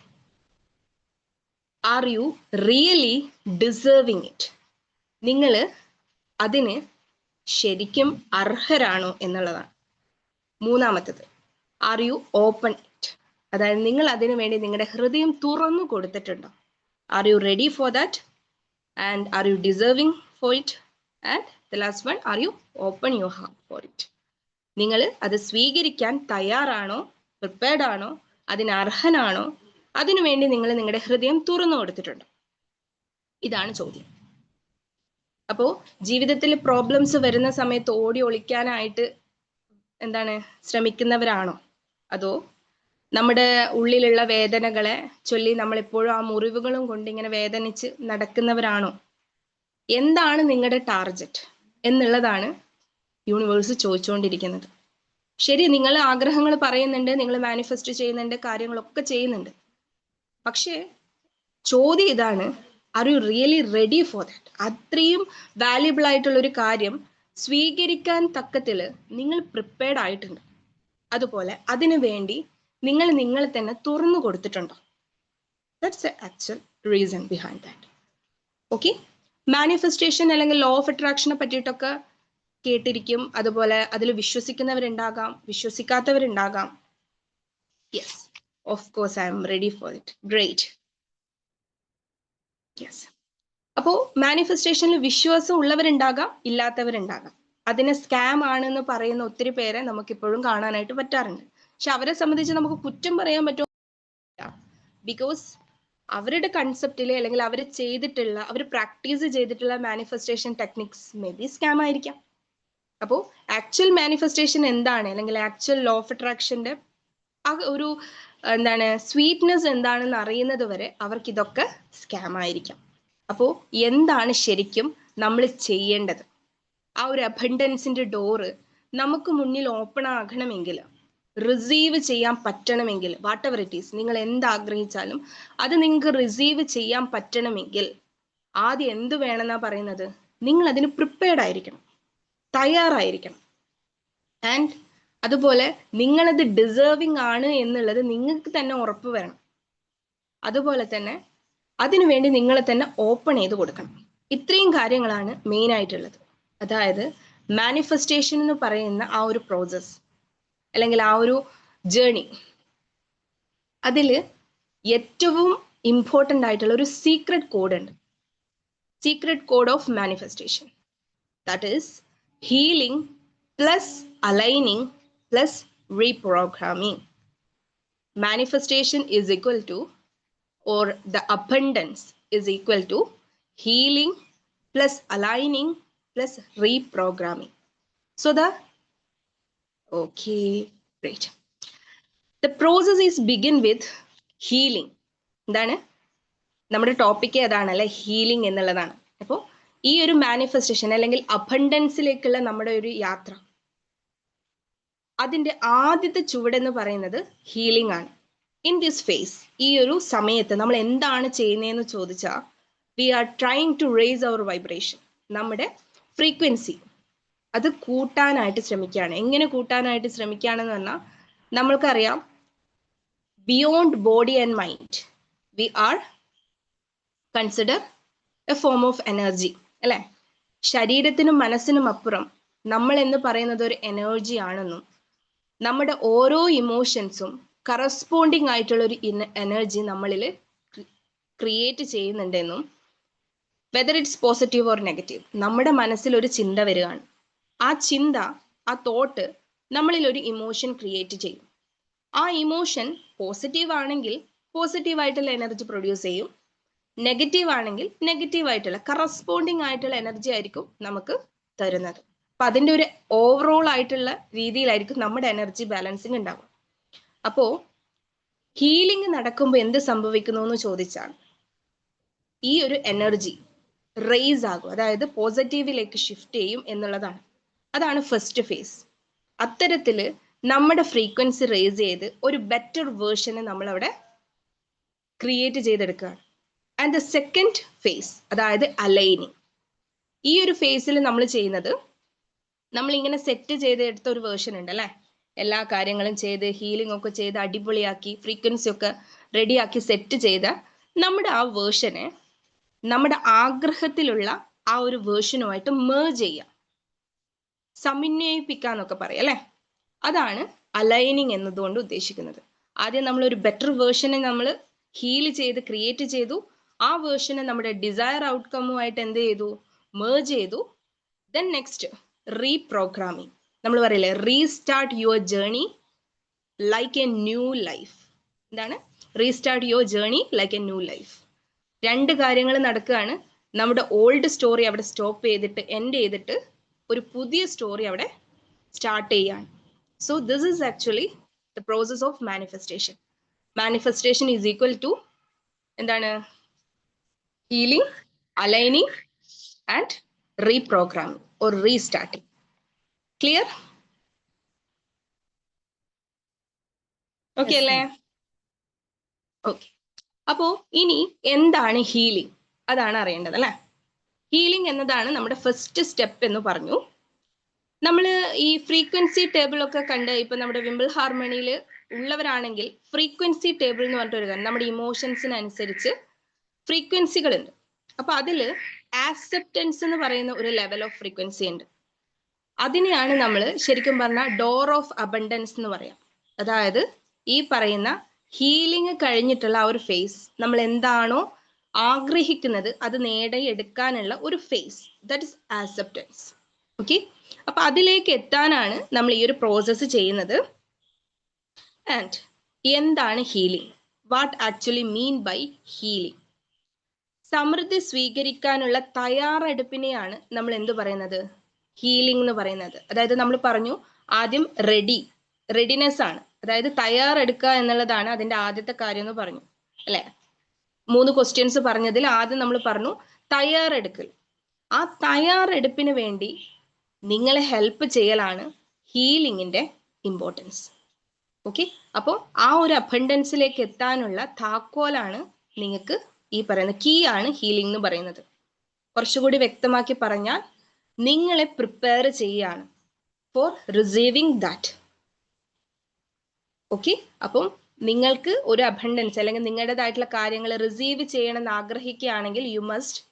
are you really deserving it? നിങ്ങൾ അതിന് ശരിക്കും അർഹരാണോ എന്നുള്ളതാണ്. മൂന്നാമത്തത്, ആർ യു ഓപ്പൺ ഇറ്റ്? അതായത് നിങ്ങൾ അതിനു വേണ്ടി നിങ്ങളുടെ ഹൃദയം തുറന്നു കൊടുത്തിട്ടുണ്ടോ? Are you ready for that? And are you deserving for it? And the last one, are you open your heart for it? നിങ്ങൾ അത് സ്വീകരിക്കാൻ തയ്യാറാണോ, പ്രിപ്പയർഡ് ആണോ, അതിന് അർഹനാണോ, അതിനുവേണ്ടി നിങ്ങൾ നിങ്ങളുടെ ഹൃദയം തുറന്നു കൊടുത്തിട്ടുണ്ടോ? ഇതാണ് ചോദ്യം. അപ്പോൾ ജീവിതത്തിൽ പ്രോബ്ലംസ് വരുന്ന സമയത്ത് ഓടി ഒളിക്കാനായിട്ട് എന്താണ് ശ്രമിക്കുന്നവരാണോ, അതോ നമ്മുടെ ഉള്ളിലുള്ള വേദനകളെ ചൊല്ലി നമ്മളെപ്പോഴും ആ മുറിവുകളും കൊണ്ട് ഇങ്ങനെ വേദനിച്ച് നടക്കുന്നവരാണോ? എന്താണ് നിങ്ങളുടെ ടാർഗറ്റ് എന്നുള്ളതാണ് യൂണിവേഴ്സ് ചോദിച്ചുകൊണ്ടിരിക്കുന്നത്. ശരി, നിങ്ങൾ ആഗ്രഹങ്ങൾ പറയുന്നുണ്ട്, നിങ്ങൾ മാനിഫെസ്റ്റ് ചെയ്യുന്നുണ്ട്, കാര്യങ്ങളൊക്കെ ചെയ്യുന്നുണ്ട്. പക്ഷേ ചോദ്യം ഇതാണ്, are you really ready for that? അത്രയും വാല്യുബിൾ ആയിട്ടുള്ള ഒരു കാര്യം സ്വീകരിക്കാൻ തക്കത്തില് നിങ്ങൾ പ്രിപ്പയർഡ് ആയിട്ടുണ്ട്. അതുപോലെ അതിനു വേണ്ടി നിങ്ങൾ നിങ്ങളെ തന്നെ തുറന്നു കൊടുത്തിട്ടുണ്ടോ? That's a actual reason behind that. Okay, manifestation അല്ലെങ്കിൽ ലോ ഓഫ് അട്രാക്ഷനെ പറ്റിയിട്ടൊക്കെ കേട്ടിരിക്കും. അതുപോലെ അതിൽ വിശ്വസിക്കുന്നവരുണ്ടാകാം, വിശ്വസിക്കാത്തവരുണ്ടാകാം. Yes, of course I am ready for it. Great. Yes. അപ്പോൾ മാനിഫെസ്റ്റേഷനിൽ വിശ്വാസം ഉള്ളവരുണ്ടാകാം, ഇല്ലാത്തവരുണ്ടാകാം. അതിനെ സ്കാം ആണെന്ന് പറയുന്ന ഒത്തിരി പേരെ നമുക്കിപ്പോഴും കാണാനായിട്ട് പറ്റാറുണ്ട്. പക്ഷെ അവരെ സംബന്ധിച്ച് നമുക്ക് കുറ്റം പറയാൻ പറ്റുമോ? ബിക്കോസ് അവരുടെ കൺസെപ്റ്റിൽ അല്ലെങ്കിൽ അവർ ചെയ്തിട്ടുള്ള, അവർ പ്രാക്ടീസ് ചെയ്തിട്ടുള്ള manifestation techniques may be scam ആയിരിക്കാം. അപ്പോൾ ആക്ച്വൽ മാനിഫെസ്റ്റേഷൻ എന്താണ്, അല്ലെങ്കിൽ ആക്ച്വൽ ലോ ഓഫ് അട്രാക്ഷന്റെ ആ ഒരു എന്താണ് സ്വീറ്റ്നെസ് എന്താണെന്ന് അറിയുന്നത് വരെ അവർക്ക് ഇതൊക്കെ സ്കാം ആയിരിക്കാം. അപ്പോൾ എന്താണ് ശരിക്കും നമ്മൾ ചെയ്യേണ്ടത്? ആ ഒരു അബണ്ടൻസിന്റെ ഡോറ് നമുക്ക് മുന്നിൽ ഓപ്പൺ ആകണമെങ്കിൽ, റിസീവ് ചെയ്യാൻ പറ്റണമെങ്കിൽ, വാട്ട് എവർ ഇറ്റ് ഈസ്, നിങ്ങൾ എന്ത് ആഗ്രഹിച്ചാലും അത് നിങ്ങൾക്ക് റിസീവ് ചെയ്യാൻ പറ്റണമെങ്കിൽ ആദ്യം എന്ത് വേണമെന്നാ പറയുന്നത്? നിങ്ങൾ അതിന് പ്രിപ്പയർഡ് ആയിരിക്കണം, തയ്യാറായിരിക്കണം. ആൻഡ് അതുപോലെ നിങ്ങളത് ഡിസേർവിങ് ആണ് എന്നുള്ളത് നിങ്ങൾക്ക് തന്നെ ഉറപ്പ് വരണം. അതുപോലെ തന്നെ അതിനുവേണ്ടി നിങ്ങളെ തന്നെ ഓപ്പൺ ചെയ്ത് കൊടുക്കണം. ഇത്രയും കാര്യങ്ങളാണ് മെയിൻ ആയിട്ടുള്ളത്. അതായത് മാനിഫെസ്റ്റേഷൻ എന്ന് പറയുന്ന ആ ഒരു പ്രോസസ് അല്ലെങ്കിൽ ആ ഒരു ജേർണി, അതിൽ ഏറ്റവും ഇമ്പോർട്ടൻ്റ് ആയിട്ടുള്ള ഒരു സീക്രട്ട് കോഡ് ഉണ്ട്. Secret code of manifestation, that is healing plus aligning plus reprogramming. Manifestation is equal to, or the abundance is equal to, healing plus aligning plus reprogramming. So okay, great. The process is begin with healing. എന്താണ് നമ്മുടെ ടോപ്പിക്ക്? അതാണല്ലേ, ഹീലിംഗ് എന്നുള്ളതാണ്. അപ്പോൾ ഈ ഒരു മാനിഫെസ്റ്റേഷൻ അല്ലെങ്കിൽ അബണ്ടൻസിലേക്കുള്ള നമ്മുടെ ഒരു യാത്ര, അതിന്റെ ആദ്യത്തെ ചുവടെന്ന് പറയുന്നത് ഹീലിംഗ് ആണ്. ഇൻ ദിസ് ഫേസ്, ഈ ഒരു സമയത്ത് നമ്മൾ എന്താണ് ചെയ്യുന്നതെന്ന് ചോദിച്ചാൽ, we are trying to raise our vibration, നമ്മുടെ ഫ്രീക്വൻസി അത് കൂട്ടാനായിട്ട് ശ്രമിക്കുകയാണ്. എങ്ങനെ കൂട്ടാനായിട്ട് ശ്രമിക്കുകയാണെന്ന് പറഞ്ഞാൽ, നമ്മൾക്കറിയാം beyond body and mind we are consider a form of energy, അല്ലെ? ശരീരത്തിനും മനസ്സിനും അപ്പുറം നമ്മൾ എന്ന് പറയുന്നത് ഒരു എനർജി ആണെന്നും നമ്മുടെ ഓരോ ഇമോഷൻസും കറസ്പോണ്ടിങ് ആയിട്ടുള്ള ഒരു എനർജി നമ്മളിൽ ക്രിയേറ്റ് ചെയ്യുന്നുണ്ടെന്നും, whether it's positive or negative, നമ്മുടെ മനസ്സിൽ ഒരു ചിന്ത വരികയാണ്. ആ ചിന്ത, ആ തോട്ട് നമ്മളിൽ ഒരു ഇമോഷൻ ക്രിയേറ്റ് ചെയ്യും. ആ ഇമോഷൻ പോസിറ്റീവ് ആണെങ്കിൽ പോസിറ്റീവ് ആയിട്ടുള്ള എനർജി പ്രൊഡ്യൂസ് ചെയ്യും, നെഗറ്റീവ് ആണെങ്കിൽ നെഗറ്റീവ് ആയിട്ടുള്ള കറസ്പോണ്ടിങ് ആയിട്ടുള്ള എനർജി ആയിരിക്കും നമുക്ക് തരുന്നത്. അപ്പൊ അതിന്റെ ഒരു ഓവറോൾ ആയിട്ടുള്ള രീതിയിലായിരിക്കും നമ്മുടെ എനർജി ബാലൻസിങ് ഉണ്ടാവും. അപ്പോ ഹീലിംഗ് നടക്കുമ്പോൾ എന്ത് സംഭവിക്കുന്നു എന്ന് ചോദിച്ചാൽ, ഈ ഒരു എനർജി റേസ് ആകും, അതായത് പോസിറ്റീവിലേക്ക് ഷിഫ്റ്റ് ചെയ്യും എന്നുള്ളതാണ്. അതാണ് ഫസ്റ്റ് ഫേസ്. അത്തരത്തില് നമ്മുടെ ഫ്രീക്വൻസി റേസ് ചെയ്ത് ഒരു ബെറ്റർ വേർഷനെ നമ്മൾ അവിടെ ക്രിയേറ്റ് ചെയ്തെടുക്കുകയാണ്. ആൻഡ് ദ സെക്കൻഡ് ഫേസ്, അതായത് അലൈനിങ്. ഈ ഒരു ഫേസിൽ നമ്മൾ ചെയ്യുന്നത്, നമ്മൾ ഇങ്ങനെ സെറ്റ് ചെയ്തെടുത്ത ഒരു വേർഷൻ ഉണ്ട് അല്ലെ, എല്ലാ കാര്യങ്ങളും ചെയ്ത് ഹീലിംഗ് ഒക്കെ ചെയ്ത് അടിപൊളിയാക്കി ഫ്രീക്വൻസി ഒക്കെ റെഡിയാക്കി സെറ്റ് ചെയ്ത നമ്മുടെ ആ വേർഷനെ നമ്മുടെ ആഗ്രഹത്തിലുള്ള ആ ഒരു വേർഷനുമായിട്ട് മേർജ് ചെയ്യാം, സമന്വയിപ്പിക്കാന്നൊക്കെ പറയാം അല്ലെ. അതാണ് അലൈനിങ് എന്നതുകൊണ്ട് ഉദ്ദേശിക്കുന്നത്. ആദ്യം നമ്മൾ ഒരു ബെറ്റർ വേർഷനെ നമ്മൾ ഹീൽ ചെയ്ത് ക്രിയേറ്റ് ചെയ്തു, ആ വേർഷനെ നമ്മുടെ ഡിസയർ ഔട്ട്കമ്മുമായിട്ട് എന്ത് ചെയ്തു, മേർജ് ചെയ്തു. Then next reprogramming. നമ്മൾ പറയില്ലേ, restart your journey like a new life. എന്താണ് restart your journey like a new life? രണ്ട് കാര്യങ്ങൾ നടക്കുകയാണ്. നമ്മുടെ ഓൾഡ് സ്റ്റോറി അവിടെ സ്റ്റോപ്പ് ചെയ്തിട്ട് എൻഡ് ചെയ്തിട്ട് ഒരു പുതിയ സ്റ്റോറി അവിടെ സ്റ്റാർട്ട് ചെയ്യാണ്. So this is actually the process of manifestation. Manifestation is equal to എന്താണ്? Healing, aligning and reprogramming or restarting. Clear? Okay അല്ലേ? ഓക്കെ. അപ്പോ ഇനി എന്താണ് ഹീലിംഗ്? അതാണ് അറിയേണ്ടത് അല്ലെ. ഹീലിംഗ് എന്നതാണ് നമ്മുടെ ഫസ്റ്റ് സ്റ്റെപ്പ് എന്ന് പറഞ്ഞു. നമ്മൾ ഈ ഫ്രീക്വൻസി ടേബിൾ ഒക്കെ കണ്ട് ഇപ്പൊ നമ്മുടെ വിംബിൾ ഹാർമണിയിൽ ഉള്ളവരാണെങ്കിൽ ഫ്രീക്വൻസി ടേബിൾ എന്ന് പറഞ്ഞിട്ടൊരു കാര്യം, നമ്മുടെ ഇമോഷൻസിനനുസരിച്ച് ഫ്രീക്വൻസികളുണ്ട്. അപ്പൊ അതില് ആക്സെപ്റ്റൻസ് എന്ന് പറയുന്ന ഒരു ലെവൽ ഓഫ് ഫ്രീക്വൻസി ഉണ്ട്. അതിനെയാണ് നമ്മൾ ശരിക്കും പറഞ്ഞാൽ ഡോർ ഓഫ് അബണ്ടൻസ് എന്ന് പറയാം. അതായത് ഈ പറയുന്ന ഹീലിംഗ് കഴിഞ്ഞിട്ടുള്ള ആ ഒരു ഫേസ്, നമ്മൾ എന്താണോ ആഗ്രഹിക്കുന്നത് അത് നേടിയെടുക്കാനുള്ള ഒരു phase, that is acceptance. Okay, അപ്പൊ അതിലേക്ക് എത്താനാണ് നമ്മൾ ഈ ഒരു പ്രോസസ്സ് ചെയ്യുന്നത്. ആൻഡ് എന്താണ് healing? What actually mean by healing? സമൃദ്ധി സ്വീകരിക്കാനുള്ള തയ്യാറെടുപ്പിനെയാണ് നമ്മൾ എന്ത് പറയുന്നത്? ഹീലിംഗ് എന്ന് പറയുന്നത്. അതായത് നമ്മൾ പറഞ്ഞു ആദ്യം റെഡിനെസ് ആണ്, അതായത് തയ്യാറെടുക്കുക എന്നുള്ളതാണ് അതിന്റെ ആദ്യത്തെ കാര്യം എന്ന് പറഞ്ഞു അല്ലെ. 3 ക്വസ്റ്റ്യൻസ് പറഞ്ഞതിൽ ആദ്യം നമ്മൾ പറഞ്ഞു തയ്യാറെടുക്കൽ. ആ തയ്യാറെടുപ്പിന് വേണ്ടി നിങ്ങളെ ഹെൽപ്പ് ചെയ്യലാണ് ഹീലിംഗിന്റെ ഇമ്പോർട്ടൻസ്. ഓക്കെ, അപ്പോൾ ആ ഒരു അബണ്ടൻസിലേക്ക് എത്താനുള്ള താക്കോലാണ് നിങ്ങൾക്ക് ഈ പറയുന്ന കീ ആണ് ഹീലിംഗ് എന്ന് പറയുന്നത്. കുറച്ചുകൂടി വ്യക്തമാക്കി പറഞ്ഞാൽ നിങ്ങളെ പ്രിപ്പയർ ചെയ്യാണ് ഫോർ റിസീവിങ് ദാറ്റ്. ഓക്കെ, അപ്പം നിങ്ങൾക്ക് ഒരു അബണ്ടൻസ് അല്ലെങ്കിൽ നിങ്ങളുടേതായിട്ടുള്ള കാര്യങ്ങൾ റിസീവ് ചെയ്യണമെന്ന് ആഗ്രഹിക്കുകയാണെങ്കിൽ you must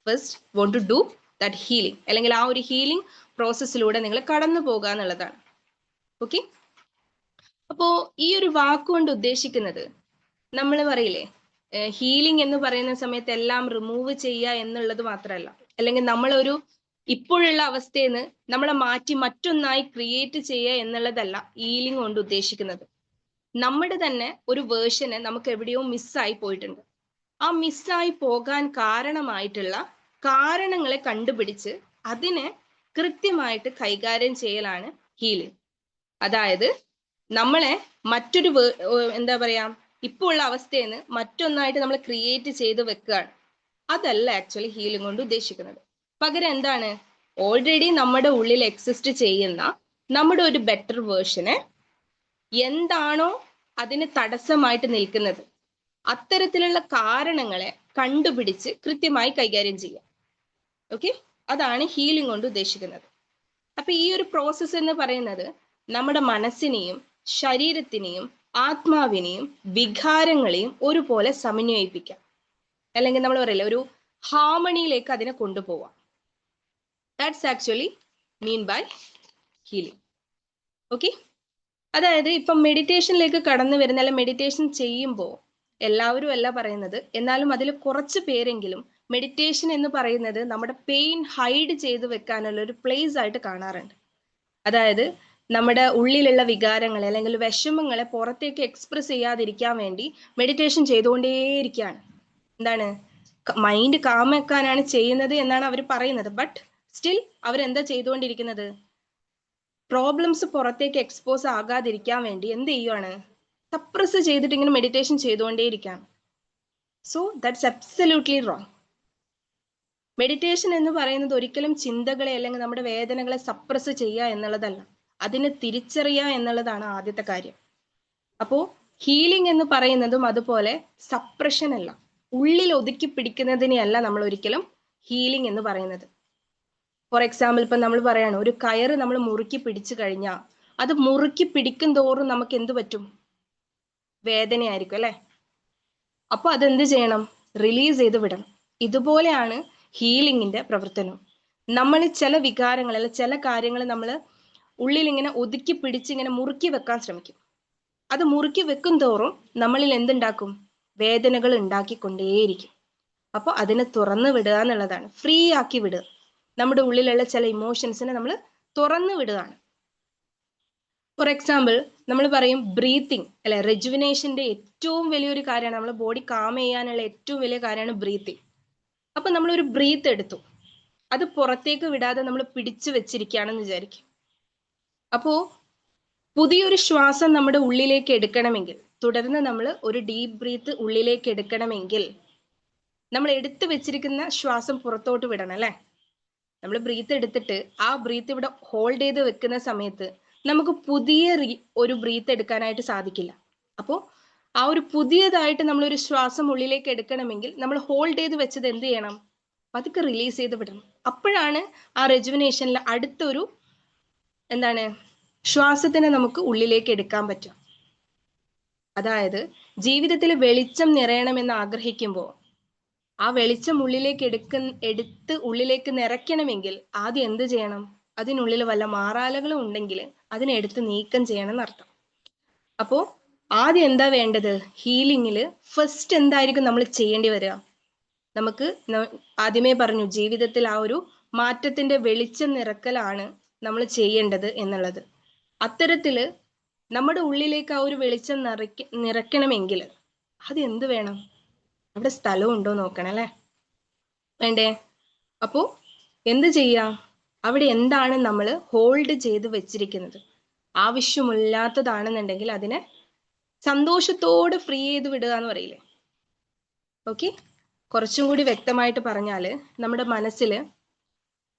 first want to do that healing, അല്ലെങ്കിൽ ആ ഒരു ഹീലിംഗ് പ്രോസസ്സിലൂടെ നിങ്ങൾ കടന്നു പോകുക എന്നുള്ളതാണ്. ഓക്കെ, അപ്പോ ഈ ഒരു വാക്കുകൊണ്ട് ഉദ്ദേശിക്കുന്നത്, നമ്മൾ പറയില്ലേ ഹീലിംഗ് എന്ന് പറയുന്ന സമയത്ത് എല്ലാം റിമൂവ് ചെയ്യുക എന്നുള്ളത് മാത്രമല്ല, അല്ലെങ്കിൽ നമ്മളൊരു ഇപ്പോഴുള്ള അവസ്ഥയിൽ നിന്ന് നമ്മളെ മാറ്റി മറ്റൊന്നായി ക്രിയേറ്റ് ചെയ്യുക എന്നുള്ളതല്ല ഹീലിംഗ് കൊണ്ട് ഉദ്ദേശിക്കുന്നത്. നമ്മുടെ തന്നെ ഒരു വേർഷന് നമുക്ക് എവിടെയോ മിസ്സായി പോയിട്ടുണ്ട്. ആ മിസ്സായി പോകാൻ കാരണമായിട്ടുള്ള കാരണങ്ങളെ കണ്ടുപിടിച്ച് അതിനെ കൃത്യമായിട്ട് കൈകാര്യം ചെയ്യലാണ് ഹീലിംഗ്. അതായത് നമ്മളെ മറ്റൊരു എന്താ പറയാ, ഇപ്പോൾ ഉള്ള അവസ്ഥയിൽ നിന്ന് മറ്റൊന്നായിട്ട് നമ്മൾ ക്രിയേറ്റ് ചെയ്ത് വെക്കുകയാണ്. അതല്ല ആക്ച്വലി ഹീലിംഗ് കൊണ്ട് ഉദ്ദേശിക്കുന്നത്. പകരം എന്താണ്, ഓൾറെഡി നമ്മുടെ ഉള്ളിൽ എക്സിസ്റ്റ് ചെയ്യുന്ന നമ്മുടെ ഒരു ബെറ്റർ വേർഷനെ എന്താണോ അതിന് തടസ്സമായിട്ട് നിൽക്കുന്നത് അത്തരത്തിലുള്ള കാരണങ്ങളെ കണ്ടുപിടിച്ച് കൃത്യമായി കൈകാര്യം ചെയ്യുക. ഓക്കെ, അതാണ് ഹീലിംഗ് കൊണ്ട് ഉദ്ദേശിക്കുന്നത്. അപ്പൊ ഈ ഒരു പ്രോസസ്സ് എന്ന് പറയുന്നത് നമ്മുടെ മനസ്സിനെയും ശരീരത്തിനെയും ആത്മാവിനെയും വികാരങ്ങളെയും ഒരുപോലെ സമന്വയിപ്പിക്കാം, അല്ലെങ്കിൽ നമ്മൾ പറയില്ല ഒരു ഹാർമണിയിലേക്ക് അതിനെ കൊണ്ടുപോവാം. That's actually mean by healing. Okay, അതായത് ഇപ്പം മെഡിറ്റേഷനിലേക്ക് കടന്നു വരുന്ന, അല്ലെങ്കിൽ മെഡിറ്റേഷൻ ചെയ്യുമ്പോൾ എല്ലാവരും അല്ല പറയുന്നത്, എന്നാലും അതിൽ കുറച്ച് പേരെങ്കിലും മെഡിറ്റേഷൻ എന്ന് പറയുന്നത് നമ്മുടെ പെയിൻ ഹൈഡ് ചെയ്ത് വെക്കാനുള്ള ഒരു പ്ലേസ് ആയിട്ട് കാണാറുണ്ട്. അതായത് നമ്മുടെ ഉള്ളിലുള്ള വികാരങ്ങളെ അല്ലെങ്കിൽ വിഷമങ്ങളെ പുറത്തേക്ക് എക്സ്പ്രസ് ചെയ്യാതിരിക്കാൻ വേണ്ടി മെഡിറ്റേഷൻ ചെയ്തുകൊണ്ടേയിരിക്കുകയാണ്. എന്താണ്, മൈൻഡ് കാമാക്കാനാണ് ചെയ്യുന്നത് എന്നാണ് അവർ പറയുന്നത്. ബട്ട് സ്റ്റിൽ അവരെന്താ ചെയ്തുകൊണ്ടിരിക്കുന്നത്? പ്രോബ്ലംസ് പുറത്തേക്ക് എക്സ്പോസ് ആകാതിരിക്കാൻ വേണ്ടി എന്ത് ചെയ്യുവാണ്? സപ്രസ് ചെയ്തിട്ട് ഇങ്ങനെ മെഡിറ്റേഷൻ ചെയ്തുകൊണ്ടേയിരിക്കുകയാണ്. So that's absolutely wrong. Meditation എന്ന് പറയുന്നത് ഒരിക്കലും ചിന്തകളെ അല്ലെങ്കിൽ നമ്മുടെ വേദനകളെ സപ്രസ് ചെയ്യുക എന്നുള്ളതല്ല, അതിനെ തിരിച്ചറിയുക എന്നുള്ളതാണ് ആദ്യത്തെ കാര്യം. അപ്പോൾ ഹീലിംഗ് എന്ന് പറയുന്നതും അതുപോലെ സപ്രഷൻ അല്ല, ഉള്ളിൽ ഒതുക്കി പിടിക്കുന്നതിനെയല്ല നമ്മൾ ഒരിക്കലും ഹീലിംഗ് എന്ന് പറയുന്നത്. ഫോർ എക്സാമ്പിൾ ഇപ്പം നമ്മൾ പറയാണ് ഒരു കയറ് നമ്മൾ മുറുക്കി പിടിച്ചു കഴിഞ്ഞാൽ അത് മുറുക്കി പിടിക്കും തോറും നമുക്ക് എന്ത് പറ്റും? വേദനയായിരിക്കും അല്ലെ. അപ്പൊ അതെന്ത് ചെയ്യണം? റിലീസ് ചെയ്ത് വിടണം. ഇതുപോലെയാണ് ഹീലിംഗിന്റെ പ്രവർത്തനം. നമ്മൾ ചില വികാരങ്ങൾ അല്ലെങ്കിൽ ചില കാര്യങ്ങൾ നമ്മൾ ഉള്ളിൽ ഇങ്ങനെ ഒതുക്കി പിടിച്ച് ഇങ്ങനെ മുറുക്കി വെക്കാൻ ശ്രമിക്കും. അത് മുറുക്കി വെക്കും തോറും നമ്മളിൽ എന്തുണ്ടാക്കും? വേദനകൾ ഉണ്ടാക്കിക്കൊണ്ടേയിരിക്കും. അപ്പോൾ അതിനെ തുറന്നു വിടുക എന്നുള്ളതാണ്, ഫ്രീ ആക്കി വിടുക. നമ്മുടെ ഉള്ളിലുള്ള ചില ഇമോഷൻസിനെ നമ്മൾ തുറന്നു വിടുകയാണ്. ഫോർ എക്സാമ്പിൾ നമ്മൾ പറയും ബ്രീത്തിങ് അല്ലെ, റെജുവിനേഷന്റെ ഏറ്റവും വലിയൊരു കാര്യമാണ്, നമ്മുടെ ബോഡി കാം ചെയ്യാനുള്ള ഏറ്റവും വലിയ കാര്യമാണ് ബ്രീത്തിങ്. അപ്പൊ നമ്മളൊരു ബ്രീത്ത് എടുത്തു, അത് പുറത്തേക്ക് വിടാതെ നമ്മൾ പിടിച്ചു വെച്ചിരിക്കുകയാണെന്ന് വിചാരിക്കും. അപ്പോ പുതിയൊരു ശ്വാസം നമ്മുടെ ഉള്ളിലേക്ക് എടുക്കണമെങ്കിൽ, തുടർന്ന് നമ്മൾ ഒരു ഡീപ്പ് ബ്രീത്ത് ഉള്ളിലേക്ക് എടുക്കണമെങ്കിൽ നമ്മൾ എടുത്തു വെച്ചിരിക്കുന്ന ശ്വാസം പുറത്തോട്ട് വിടണം അല്ലേ? നമ്മൾ ബ്രീത്ത് എടുത്തിട്ട് ആ ബ്രീത്ത് ഇവിടെ ഹോൾഡ് ചെയ്ത് വെക്കുന്ന സമയത്ത് നമുക്ക് പുതിയ ഒരു ബ്രീത്ത് എടുക്കാനായിട്ട് സാധിക്കില്ല. അപ്പോൾ ആ ഒരു പുതിയതായിട്ട് നമ്മളൊരു ശ്വാസം ഉള്ളിലേക്ക് എടുക്കണമെങ്കിൽ നമ്മൾ ഹോൾഡ് ചെയ്ത് വെച്ചത് എന്ത് ചെയ്യണം? പതുക്കെ റിലീസ് ചെയ്ത് വിടണം. അപ്പോഴാണ് ആ റെജുവിനേഷനിൽ അടുത്തൊരു എന്താണ് ശ്വാസത്തിനെ നമുക്ക് ഉള്ളിലേക്ക് എടുക്കാൻ പറ്റും. അതായത് ജീവിതത്തിൽ വെളിച്ചം നിറയണമെന്ന് ആഗ്രഹിക്കുമ്പോൾ ആ വെളിച്ചം ഉള്ളിലേക്ക് എടുത്ത് ഉള്ളിലേക്ക് നിറയ്ക്കണമെങ്കിൽ ആദ്യം എന്ത് ചെയ്യണം? അതിനുള്ളിൽ വല്ല മാറാലകളും ഉണ്ടെങ്കിൽ അതിനെ എടുത്ത് നീക്കം ചെയ്യണം എന്നർത്ഥം. അപ്പോൾ ആദ്യം എന്താ വേണ്ടത്? ഹീലിംഗിൽ ഫസ്റ്റ് എന്തായിരിക്കും നമ്മൾ ചെയ്യേണ്ടി വരിക? നമുക്ക് ആദ്യമേ പറഞ്ഞു, ജീവിതത്തിൽ ആ ഒരു മാറ്റത്തിന്റെ വെളിച്ചം നിറക്കലാണ് നമ്മൾ ചെയ്യേണ്ടത് എന്നുള്ളത്. അത്തരത്തില് നമ്മുടെ ഉള്ളിലേക്ക് ആ ഒരു വെളിച്ചം നിറയ്ക്കണമെങ്കിൽ അത് എന്ത് വേണം? അവിടെ സ്ഥലം ഉണ്ടോ നോക്കണം അല്ലേ? വേണ്ടേ? അപ്പോ എന്ത് ചെയ്യാം? അവിടെ എന്താണ് നമ്മൾ ഹോൾഡ് ചെയ്ത് വെച്ചിരിക്കുന്നത്? ആവശ്യമില്ലാത്തതാണെന്നുണ്ടെങ്കിൽ അതിനെ സന്തോഷത്തോടെ ഫ്രീ ചെയ്ത് വിടുക എന്ന് പറയില്ലേ? ഓക്കെ, കുറച്ചും കൂടി വ്യക്തമായിട്ട് പറഞ്ഞാല് നമ്മുടെ മനസ്സിൽ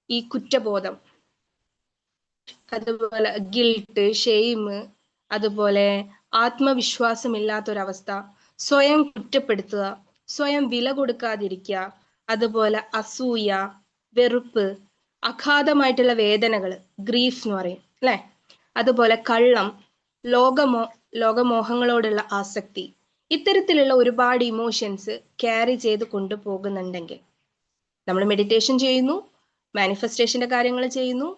ഈ കുറ്റബോധം, അതുപോലെ ഗിൽട്ട്, ഷെയിം, അതുപോലെ ആത്മവിശ്വാസമില്ലാത്തൊരവസ്ഥ, സ്വയം കുറ്റപ്പെടുത്തുക, സ്വയം വില കൊടുക്കാതിരിക്കുക, അതുപോലെ അസൂയ, വെറുപ്പ്, അഗാധമായിട്ടുള്ള വേദനകൾ, ഗ്രീഫ് എന്ന് പറയും അല്ലെ? അതുപോലെ കള്ളം, ലോകമോഹങ്ങളോടുള്ള ആസക്തി, ഇത്തരത്തിലുള്ള ഒരുപാട് ഇമോഷൻസ് ക്യാരി ചെയ്ത് കൊണ്ടുപോകുന്നുണ്ടെങ്കിൽ നമ്മൾ മെഡിറ്റേഷൻ ചെയ്യുന്നു, മാനിഫെസ്റ്റേഷന്റെ കാര്യങ്ങൾ ചെയ്യുന്നു,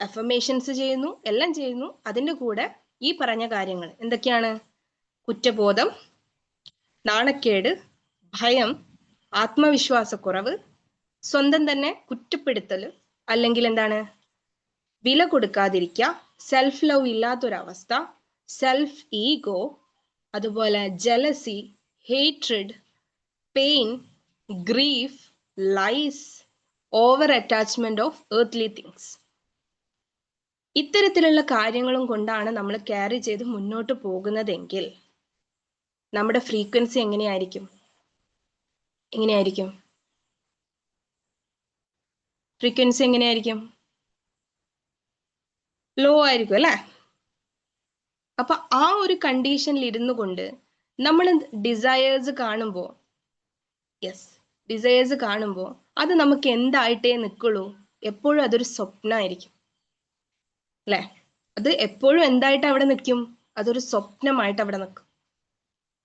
അഫർമേഷൻസ് ചെയ്യുന്നു, എല്ലാം ചെയ്യുന്നു. അതിൻ്റെ കൂടെ ഈ പറഞ്ഞ കാര്യങ്ങൾ എന്തൊക്കെയാണ്? കുറ്റബോധം, നാണക്കേട്, ഭയം, ആത്മവിശ്വാസക്കുറവ്, സ്വന്തം തന്നെ കുറ്റപ്പെടുത്തൽ, അല്ലെങ്കിൽ എന്താണ് വില കൊടുക്കാതിരിക്കുക, സെൽഫ് ലവ് ഇല്ലാത്തൊരവസ്ഥ, സെൽഫ് ഈഗോ, അതുപോലെ jealousy, hatred, pain, grief, lies, over attachment of earthly things. ഇത്തരത്തിലുള്ള കാര്യങ്ങളും കൊണ്ടാണ് നമ്മൾ ക്യാരി ചെയ്ത് മുന്നോട്ട് പോകുന്നതെങ്കിൽ നമ്മുടെ ഫ്രീക്വൻസി എങ്ങനെയായിരിക്കും? ഫ്രീക്വൻസി എങ്ങനെയായിരിക്കും? ലോ ആയിരിക്കും അല്ലേ? അപ്പൊ ആ ഒരു കണ്ടീഷനിൽ ഇരുന്നു കൊണ്ട് നമ്മൾ ഡിസയേഴ്സ് കാണുമ്പോൾ, ഡിസയേഴ്സ് കാണുമ്പോൾ അത് നമുക്ക് എന്തായിട്ടേ നിൽക്കുള്ളൂ? എപ്പോഴും അതൊരു സ്വപ്നമായിരിക്കും അല്ലെ? അത് എപ്പോഴും എന്തായിട്ട് അവിടെ നിൽക്കും? അതൊരു സ്വപ്നമായിട്ട് അവിടെ നിൽക്കും.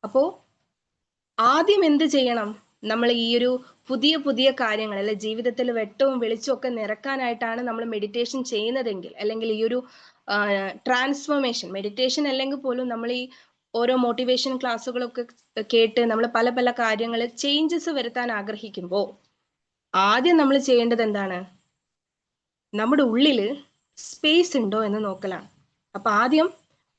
അപ്പോ ആദ്യം എന്ത് ചെയ്യണം? നമ്മൾ ഈ ഒരു പുതിയ കാര്യങ്ങൾ അല്ലെ, ജീവിതത്തിൽ വെട്ടവും വെളിച്ചവും ഒക്കെ നിറക്കാനായിട്ടാണ് നമ്മൾ മെഡിറ്റേഷൻ ചെയ്യുന്നതെങ്കിൽ, അല്ലെങ്കിൽ ഈ ഒരു ട്രാൻസ്ഫോർമേഷൻ, മെഡിറ്റേഷൻ അല്ലെങ്കിൽ പോലും നമ്മൾ ഈ ഓരോ മോട്ടിവേഷൻ ക്ലാസ്സുകളൊക്കെ കേട്ട് നമ്മൾ പല കാര്യങ്ങൾ ചേഞ്ചസ് വരുത്താൻ ആഗ്രഹിക്കുമ്പോൾ ആദ്യം നമ്മൾ ചെയ്യേണ്ടത് എന്താണ്? നമ്മുടെ ഉള്ളിൽ സ്പേസ് ഉണ്ടോ എന്ന് നോക്കലാണ്. അപ്പൊ ആദ്യം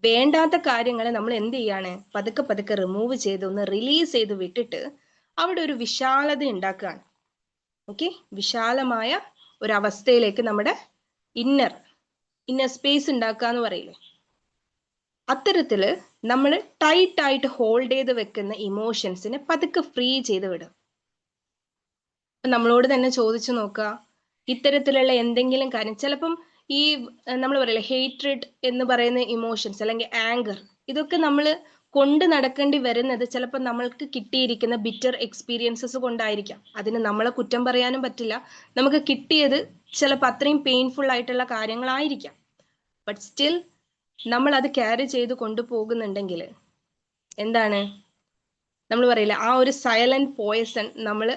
വേണ്ടാത്ത കാര്യങ്ങളെ നമ്മൾ എന്ത് ചെയ്യാണ്? പതുക്കെ റിമൂവ് ചെയ്ത് ഒന്ന് റിലീസ് ചെയ്ത് വിട്ടിട്ട് അവിടെ ഒരു വിശാലത ഉണ്ടാക്കുകയാണ്. ഓക്കെ, വിശാലമായ ഒരു അവസ്ഥയിലേക്ക് നമ്മുടെ ഇന്നർ സ്പേസ് ഉണ്ടാക്കുക എന്ന് പറയില്ലേ? അത്തരത്തില് നമ്മൾ ടൈറ്റ് ആയിട്ട് ഹോൾഡ് ചെയ്ത് വെക്കുന്ന ഇമോഷൻസിനെ പതുക്കെ ഫ്രീ ചെയ്ത് വിടും. നമ്മളോട് തന്നെ ചോദിച്ചു നോക്കുക, ഇത്തരത്തിലുള്ള എന്തെങ്കിലും കാര്യം, ചിലപ്പം ഈ നമ്മൾ പറയില്ലേ ഹേറ്റ്രഡ് എന്ന് പറയുന്ന ഇമോഷൻസ് അല്ലെങ്കിൽ ആങ്കർ, ഇതൊക്കെ നമ്മൾ കൊണ്ട് നടക്കേണ്ടി വരുന്നത് ചിലപ്പോൾ നമ്മൾക്ക് കിട്ടിയിരിക്കുന്ന ബിറ്റർ എക്സ്പീരിയൻസസ് കൊണ്ടായിരിക്കാം. അതിന് നമ്മളെ കുറ്റം പറയാനും പറ്റില്ല. നമുക്ക് കിട്ടിയത് ചിലപ്പോൾ അത്രയും പെയിൻഫുൾ ആയിട്ടുള്ള കാര്യങ്ങളായിരിക്കാം. ബട്ട് സ്റ്റിൽ നമ്മൾ അത് ക്യാരി ചെയ്ത് കൊണ്ടുപോകുന്നുണ്ടെങ്കിൽ എന്താണ് നമ്മൾ പറയില്ല, ആ ഒരു സൈലന്റ് പോയ്സൺ നമ്മൾ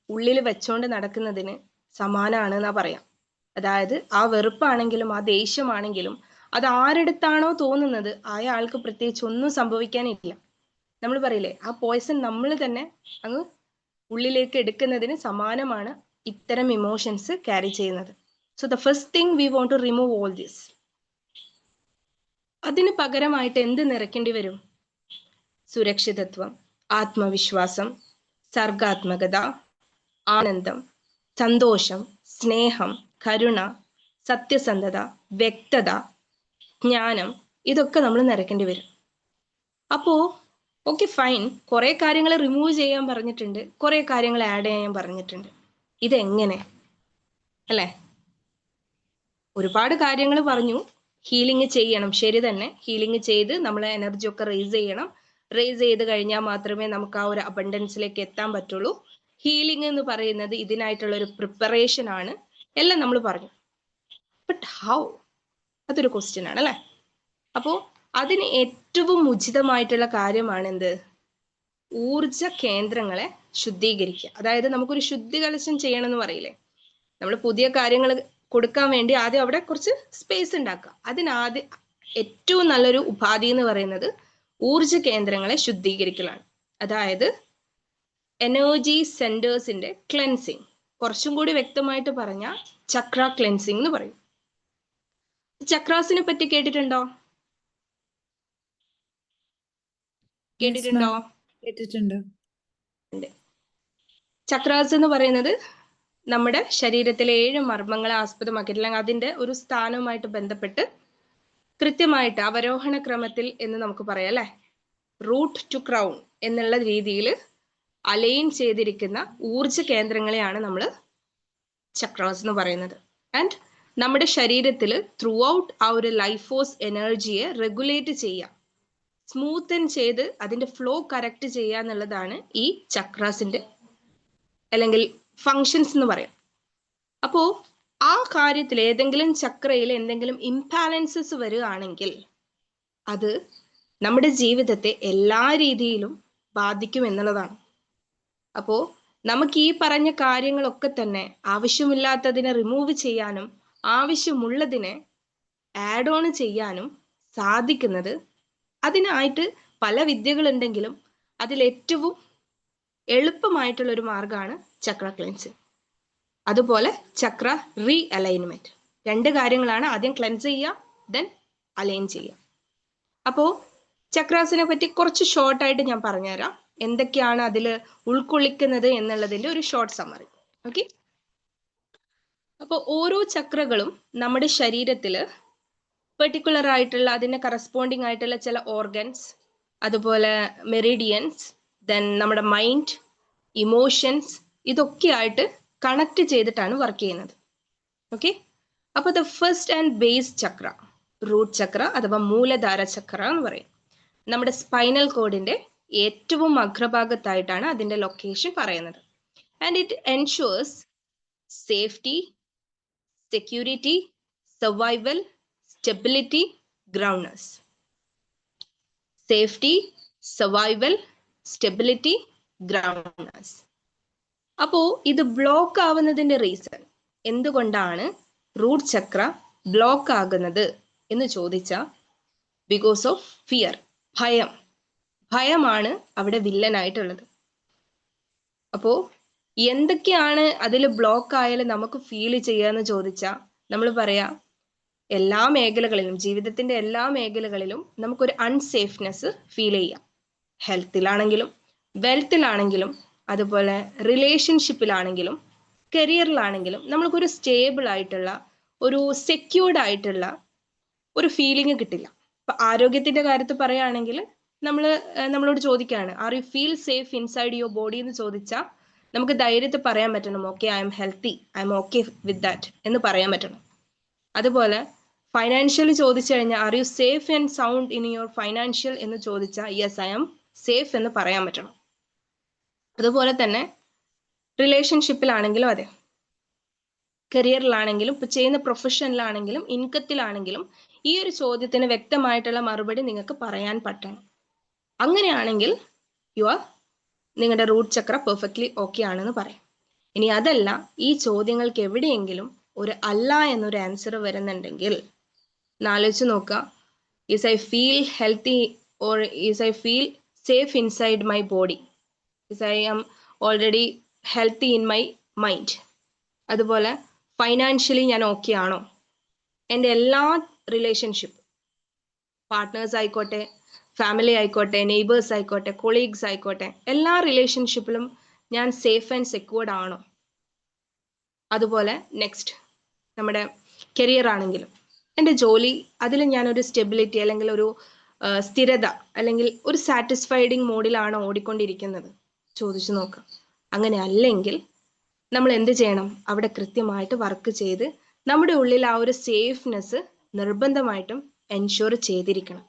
ഉള്ളിൽ വെച്ചോണ്ട് നടക്കുന്നതിന് സമാനമാണ് എന്നാ പറയാം. അതായത് ആ വെറുപ്പാണെങ്കിലും ആ ദേഷ്യമാണെങ്കിലും അത് ആരെടുത്താണോ തോന്നുന്നത് അയാൾക്ക് പ്രത്യേകിച്ച് ഒന്നും സംഭവിക്കാനില്ല. നമ്മൾ പറയില്ലേ, ആ പോയ്സൺ നമ്മൾ തന്നെ അങ്ങ് ഉള്ളിലേക്ക് എടുക്കുന്നതിന് സമാനമാണ് ഇത്തരം ഇമോഷൻസ് ക്യാരി ചെയ്യുന്നത്. So the first thing we want to remove all this. അതിന് പകരമായിട്ട് എന്ത് നിറയ്ക്കേണ്ടി വരും? സുരക്ഷിതത്വം, ആത്മവിശ്വാസം, സർഗാത്മകത, ആനന്ദം, സന്തോഷം, സ്നേഹം, കരുണ, സത്യസന്ധത, വ്യക്തത, ജ്ഞാനം, ഇതൊക്കെ നമ്മൾ നിറയ്ക്കേണ്ടി വരും. അപ്പോ ഓക്കെ ഫൈൻ, കുറെ കാര്യങ്ങൾ റിമൂവ് ചെയ്യാൻ പറഞ്ഞിട്ടുണ്ട്, കുറെ കാര്യങ്ങൾ ആഡ് ചെയ്യാൻ പറഞ്ഞിട്ടുണ്ട്. ഇതെങ്ങനെ അല്ലേ? ഒരുപാട് കാര്യങ്ങൾ പറഞ്ഞു. ഹീലിംഗ് ചെയ്യണം, ശരി തന്നെ. ഹീലിംഗ് ചെയ്ത് നമ്മളെ എനർജി ഒക്കെ റേസ് ചെയ്യണം. റേസ് ചെയ്ത് കഴിഞ്ഞാൽ മാത്രമേ നമുക്ക് ആ ഒരു അബണ്ടൻസിലേക്ക് എത്താൻ പറ്റുള്ളൂ. ഹീലിംഗ് എന്ന് പറയുന്നത് ഇതിനായിട്ടുള്ള ഒരു പ്രിപ്പറേഷൻ ആണ്, എല്ലാം നമ്മൾ പറഞ്ഞു. But how? അതൊരു ക്വസ്റ്റ്യൻ ആണ് അല്ലേ? അപ്പോ അതിന് ഏറ്റവും ഉചിതമായിട്ടുള്ള കാര്യമാണ് എന്ത്? ഊർജ കേന്ദ്രങ്ങളെ ശുദ്ധീകരിക്കുക. അതായത് നമുക്കൊരു ശുദ്ധി കലശം ചെയ്യണം എന്ന് പറയില്ലേ, നമ്മൾ പുതിയ കാര്യങ്ങൾ കൊടുക്കാൻ വേണ്ടി ആദ്യം അവിടെ കുറച്ച് സ്പേസ് ഉണ്ടാക്കുക. അതിനാദ്യം ഏറ്റവും നല്ലൊരു ഉപാധി എന്ന് പറയുന്നത് ഊർജ കേന്ദ്രങ്ങളെ ശുദ്ധീകരിക്കലാണ്. അതായത് എനർജി സെന്റേഴ്സിന്റെ ക്ലെൻസിങ്. കുറച്ചും കൂടി വ്യക്തമായിട്ട് പറഞ്ഞാൽ ചക്ര ക്ലെൻസിങ് എന്ന് പറയും. ചക്രാസിനെ പറ്റി കേട്ടിട്ടുണ്ടോ? കേട്ടിട്ടുണ്ടോ? കേട്ടിട്ടുണ്ട്. ചക്രാസ് എന്ന് പറയുന്നത് നമ്മുടെ ശരീരത്തിലെ 7 മർമ്മങ്ങളെ ആസ്പദമാക്കിയിട്ടുള്ള അതിന്റെ ഒരു സ്ഥാനവുമായിട്ട് ബന്ധപ്പെട്ട് കൃത്യമായിട്ട് അവരോഹണ ക്രമത്തിൽ എന്ന് നമുക്ക് പറയാം അല്ലെ, റൂട്ട് ടു ക്രൗൺ എന്നുള്ള രീതിയിൽ അലൈൻ ചെയ്തിരിക്കുന്ന ഊർജ കേന്ദ്രങ്ങളെയാണ് നമ്മൾ ചക്രാസ് എന്ന് പറയുന്നത്. ആൻഡ് നമ്മുടെ ശരീരത്തിൽ ത്രൂ ഔട്ട് ആ ഒരു ലൈഫ് ഫോഴ്സ് എനർജിയെ റെഗുലേറ്റ് ചെയ്യുക, സ്മൂത്തൻ ചെയ്ത് അതിന്റെ ഫ്ലോ കറക്റ്റ് ചെയ്യുക എന്നുള്ളതാണ് ഈ ചക്രാസിന്റെ അല്ലെങ്കിൽ ഫങ്ഷൻസ് എന്ന് പറയാം. അപ്പോ ആ കാര്യത്തിൽ ഏതെങ്കിലും ചക്രയിൽ എന്തെങ്കിലും ഇംബാലൻസസ് വരികയാണെങ്കിൽ അത് നമ്മുടെ ജീവിതത്തെ എല്ലാ രീതിയിലും ബാധിക്കും എന്നുള്ളതാണ്. അപ്പോ നമുക്ക് ഈ പറഞ്ഞ കാര്യങ്ങളൊക്കെ തന്നെ ആവശ്യമില്ലാത്തതിനെ റിമൂവ് ചെയ്യാനും ആവശ്യമുള്ളതിനെ ആഡ് ഓൺ ചെയ്യാനും സാധിക്കുന്നത്, അതിനായിട്ട് പല വിദ്യകളുണ്ടെങ്കിലും അതിൽ ഏറ്റവും എളുപ്പമായിട്ടുള്ള ഒരു മാർഗമാണ് ചക്ര ക്ലെൻസിങ്. അതുപോലെ ചക്ര റീ അലൈൻമെന്റ്. 2 കാര്യങ്ങളാണ്, ആദ്യം ക്ലെൻസ് ചെയ്യുക, ദെൻ അലൈൻ ചെയ്യുക. അപ്പോ ചക്രാസിനെ പറ്റി കുറച്ച് ഷോർട്ടായിട്ട് ഞാൻ പറഞ്ഞുതരാം, എന്തൊക്കെയാണ് അതിൽ ഉൾക്കൊള്ളിക്കുന്നത് എന്നുള്ളതിന്റെ ഒരു ഷോർട്ട് സമ്മറി. ഓക്കെ, അപ്പോൾ ഓരോ ചക്രകളും നമ്മുടെ ശരീരത്തിൽ പെർട്ടിക്കുലർ ആയിട്ടുള്ള അതിന് കറസ്പോണ്ടിങ് ആയിട്ടുള്ള ചില ഓർഗൻസ്, അതുപോലെ മെറിഡിയൻസ്, ദെൻ നമ്മുടെ മൈൻഡ്, ഇമോഷൻസ്, ഇതൊക്കെ ആയിട്ട് കണക്ട് ചെയ്തിട്ടാണ് വർക്ക് ചെയ്യുന്നത്. ഓക്കെ, അപ്പൊ the first and base chakra, root chakra അഥവാ മൂലധാര ചക്ര എന്ന് പറയും. നമ്മുടെ സ്പൈനൽ കോഡിന്റെ ഏറ്റവും അഗ്രഭാഗത്തായിട്ടാണ് അതിന്റെ ലൊക്കേഷൻ പറയുന്നത്. And it ensures safety, security, survival, stability, groundness. Safety, survival, stability, groundness. അപ്പോ ഇത് ബ്ലോക്ക് ആവുന്നതിന്റെ റീസൺ, എന്തുകൊണ്ടാണ് റൂട്ട് ചക്ര ബ്ലോക്ക് ആകുന്നത് എന്ന് ചോദിച്ചാൽ ബിക്കോസ് ഓഫ് ഫിയർ, ഭയം. ഭയമാണ് അവിടെ വില്ലനായിട്ടുള്ളത്. അപ്പോ എന്തൊക്കെയാണ് അതിൽ ബ്ലോക്ക് ആയാലും നമുക്ക് ഫീൽ ചെയ്യാന്ന് ചോദിച്ചാൽ നമ്മൾ പറയാ എല്ലാ മേഖലകളിലും, ജീവിതത്തിന്റെ എല്ലാ മേഖലകളിലും നമുക്കൊരു അൺസേഫ്നെസ് ഫീൽ ചെയ്യാം. ഹെൽത്തിലാണെങ്കിലും വെൽത്തിലാണെങ്കിലും അതുപോലെ റിലേഷൻഷിപ്പിലാണെങ്കിലും കരിയറിലാണെങ്കിലും നമ്മൾക്കൊരു സ്റ്റേബിൾ ആയിട്ടുള്ള ഒരു സെക്യൂർഡ് ആയിട്ടുള്ള ഒരു ഫീലിംഗ് കിട്ടില്ല. ഇപ്പൊ ആരോഗ്യത്തിന്റെ കാര്യത്തിൽ പറയുകയാണെങ്കിൽ നമ്മളോട് ചോദിക്കുകയാണ്, are you feel safe inside your body എന്ന് ചോദിച്ചാൽ നമുക്ക് ധൈര്യത്തിൽ പറയാൻ പറ്റണം, okay I M healthy, I M okay with that എന്ന് പറയാൻ പറ്റണം. അതുപോലെ ഫൈനാൻഷ്യലി ചോദിച്ചു കഴിഞ്ഞാൽ are you safe and sound in your financial എന്ന് ചോദിച്ചാൽ യെസ് ഐ എം സേഫ് എന്ന് പറയാൻ പറ്റണം. അതുപോലെ തന്നെ റിലേഷൻഷിപ്പിലാണെങ്കിലും അതെ, കരിയറിലാണെങ്കിലും ഇപ്പൊ ചെയ്യുന്ന പ്രൊഫഷനിലാണെങ്കിലും ഇൻകത്തിലാണെങ്കിലും ഈ ഒരു ചോദ്യത്തിന് വ്യക്തമായിട്ടുള്ള മറുപടി നിങ്ങൾക്ക് പറയാൻ പറ്റണം. അങ്ങനെയാണെങ്കിൽ നിങ്ങളുടെ റൂട്ട് ചക്ര പെർഫെക്റ്റ്ലി ഓക്കെ ആണെന്ന് പറയാം. ഇനി അതല്ല, ഈ ചോദ്യങ്ങൾക്ക് എവിടെയെങ്കിലും ഒരു അല്ല എന്നൊരു ആൻസർ വരുന്നുണ്ടെങ്കിൽ ആലോചിച്ച് നോക്കുക, is I feel healthy or is I feel safe inside my body, is I am already healthy in my mind, അതുപോലെ ഫൈനാൻഷ്യലി ഞാൻ ഓക്കെ ആണോ, എൻ്റെ എല്ലാ റിലേഷൻഷിപ്പ്, പാർട്ട്നേഴ്സ് ആയിക്കോട്ടെ, ഫാമിലി ആയിക്കോട്ടെ, നെയ്ബേഴ്സ് ആയിക്കോട്ടെ, കൊളീഗ്സ് ആയിക്കോട്ടെ, എല്ലാ റിലേഷൻഷിപ്പിലും ഞാൻ സേഫ് ആൻഡ് സെക്യൂർഡ് ആണോ. അതുപോലെ നെക്സ്റ്റ് നമ്മുടെ കരിയർ ആണെങ്കിലും എൻ്റെ ജോലി അതിൽ ഞാനൊരു സ്റ്റെബിലിറ്റി അല്ലെങ്കിൽ ഒരു സ്ഥിരത അല്ലെങ്കിൽ ഒരു സാറ്റിസ്ഫൈഡിങ് മോഡിലാണ് ഓടിക്കൊണ്ടിരിക്കുന്നത്? ചോദിച്ചു നോക്കാം. അങ്ങനെ അല്ലെങ്കിൽ നമ്മൾ എന്ത് ചെയ്യണം? അവിടെ കൃത്യമായിട്ട് വർക്ക് ചെയ്ത് നമ്മുടെ ഉള്ളിൽ ആ ഒരു സേഫ്നെസ് നിർബന്ധമായിട്ടും എൻഷുർ ചെയ്തിരിക്കണം.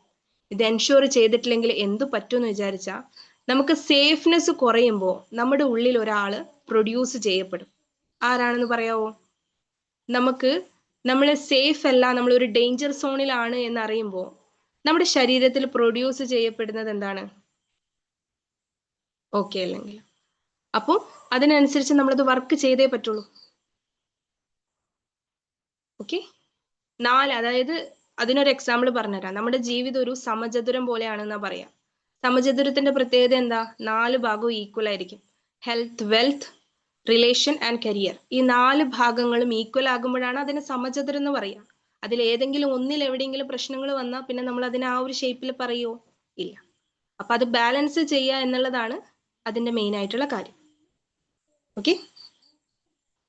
ഇത് എൻഷുർ ചെയ്തിട്ടില്ലെങ്കിൽ എന്തു പറ്റുമെന്ന് വിചാരിച്ചാൽ നമുക്ക് സേഫ്നെസ് കുറയുമ്പോൾ നമ്മുടെ ഉള്ളിൽ ഒരാൾ പ്രൊഡ്യൂസ് ചെയ്യപ്പെടും. ആരാണെന്ന് പറയാവോ? നമുക്ക് നമ്മൾ സേഫ് അല്ല, നമ്മൾ ഒരു ഡേഞ്ചർ സോണിലാണ് എന്ന് അറിയുമ്പോൾ നമ്മുടെ ശരീരത്തിൽ പ്രൊഡ്യൂസ് ചെയ്യപ്പെടുന്നത് എന്താണ്? ഓക്കെ അല്ലെങ്കിൽ അപ്പോൾ അതിനനുസരിച്ച് നമ്മളത് വർക്ക് ചെയ്തേ പറ്റുള്ളൂ. ഓക്കെ, 4, അതായത് അതിനൊരു എക്സാമ്പിൾ പറഞ്ഞുതരാം. നമ്മുടെ ജീവിതം ഒരു സമചതുരം പോലെയാണെന്നാ പറയാം. സമചതുരത്തിന്റെ പ്രത്യേകത എന്താ? 4 ഭാഗവും ഈക്വൽ ആയിരിക്കും. Health, wealth, relation and career. ഈ 4 ഭാഗങ്ങളും ഈക്വൽ ആകുമ്പോഴാണ് അതിന് സമചതുരം എന്ന് പറയാം. അതിൽ ഏതെങ്കിലും ഒന്നിൽ എവിടെയെങ്കിലും പ്രശ്നങ്ങൾ വന്നാൽ പിന്നെ നമ്മൾ അതിനെ ആ ഒരു ഷേപ്പിൽ പറയുമോ? ഇല്ല. അപ്പൊ അത് ബാലൻസ് ചെയ്യുക എന്നുള്ളതാണ് അതിന്റെ മെയിൻ ആയിട്ടുള്ള കാര്യം. ഓക്കെ,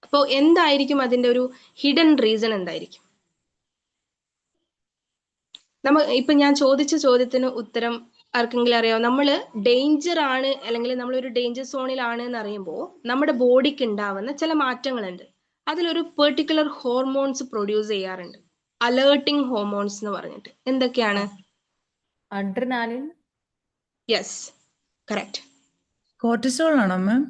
അപ്പോൾ എന്തായിരിക്കും അതിന്റെ ഒരു ഹിഡൻ റീസൺ? എന്തായിരിക്കും? ഇപ്പൊ ഞാൻ ചോദിച്ച ചോദ്യത്തിന് ഉത്തരം ആർക്കെങ്കിലും അറിയാമോ? നമ്മൾ ഡേഞ്ചർ ആണ് അല്ലെങ്കിൽ നമ്മൾ ഒരു ഡേഞ്ചർ സോണിലാണ് എന്ന് അറിയുമ്പോൾ നമ്മുടെ ബോഡിക്ക് ഉണ്ടാവുന്ന ചില മാറ്റങ്ങളുണ്ട്. അതിലൊരു പെർട്ടിക്കുലർ ഹോർമോൺസ് പ്രൊഡ്യൂസ് ചെയ്യാറുണ്ട്, അലേർട്ടിംഗ് ഹോർമോൺസ് എന്ന് പറഞ്ഞിട്ട്. എന്തൊക്കെയാണ്? അഡ്രിനാലിൻ. Yes, correct. കോർട്ടിസോൾ ആണോ മാം?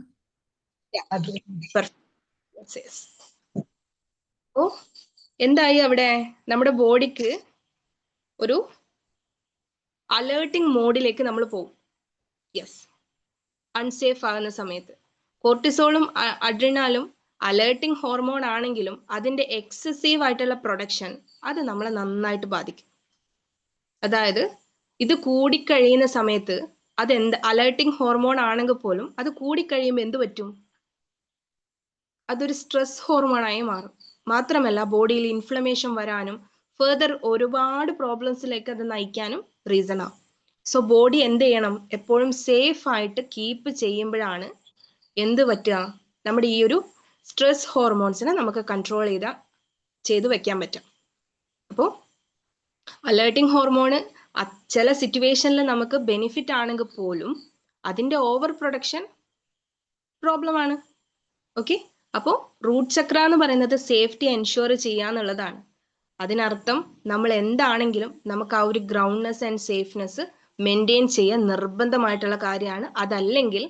ഓ, എന്തായി അവിടെ? നമ്മുടെ ബോഡിക്ക് ഒരു അലേർട്ടിംഗ് മോഡിലേക്ക് നമ്മൾ പോകും. യെസ്, അൺസേഫ് ആകുന്ന സമയത്ത് കോർട്ടിസോളും അഡ്രിനാലും അലേർട്ടിംഗ് ഹോർമോൺ ആണെങ്കിലും അതിന്റെ എക്സസീവ് ആയിട്ടുള്ള പ്രൊഡക്ഷൻ അത് നമ്മളെ നന്നായിട്ട് ബാധിക്കും. അതായത് ഇത് കൂടിക്കഴിയുന്ന സമയത്ത് അതെന്ത് അലേർട്ടിംഗ് ഹോർമോൺ ആണെങ്കിൽ പോലും അത് കൂടിക്കഴിയുമ്പോൾ എന്ത് പറ്റും? അതൊരു സ്ട്രെസ് ഹോർമോണായി മാറും. മാത്രമല്ല ബോഡിയിൽ ഇൻഫ്ലമേഷൻ വരാനും ഫെർദർ ഒരുപാട് പ്രോബ്ലംസിലേക്ക് അത് നയിക്കാനും റീസൺ ആവും. സോ ബോഡി എന്ത് ചെയ്യണം? എപ്പോഴും സേഫ് ആയിട്ട് കീപ്പ് ചെയ്യുമ്പോഴാണ് എന്ത് പറ്റുക? നമ്മുടെ ഈ ഒരു സ്ട്രെസ് ഹോർമോൺസിനെ നമുക്ക് കൺട്രോൾ ചെയ്ത് വെക്കാൻ പറ്റും. അപ്പോൾ അലേർട്ടിംഗ് ഹോർമോണ് ചില സിറ്റുവേഷനിൽ നമുക്ക് ബെനിഫിറ്റ് ആണെങ്കിൽ പോലും അതിന്റെ ഓവർ പ്രൊഡക്ഷൻ പ്രോബ്ലം ആണ്. ഓക്കെ, അപ്പോൾ റൂട്ട് ചക്ര എന്ന് പറയുന്നത് സേഫ്റ്റി എൻഷുർ ചെയ്യാന്നുള്ളതാണ്. അതിനർത്ഥം നമ്മൾ എന്താണെങ്കിലും നമുക്ക് ആ ഒരു ഗ്രൗണ്ട്നെസ് ആൻഡ് സേഫ്നെസ് മെയിൻറ്റെയിൻ ചെയ്യാൻ നിർബന്ധമായിട്ടുള്ള കാര്യമാണ്. അതല്ലെങ്കിൽ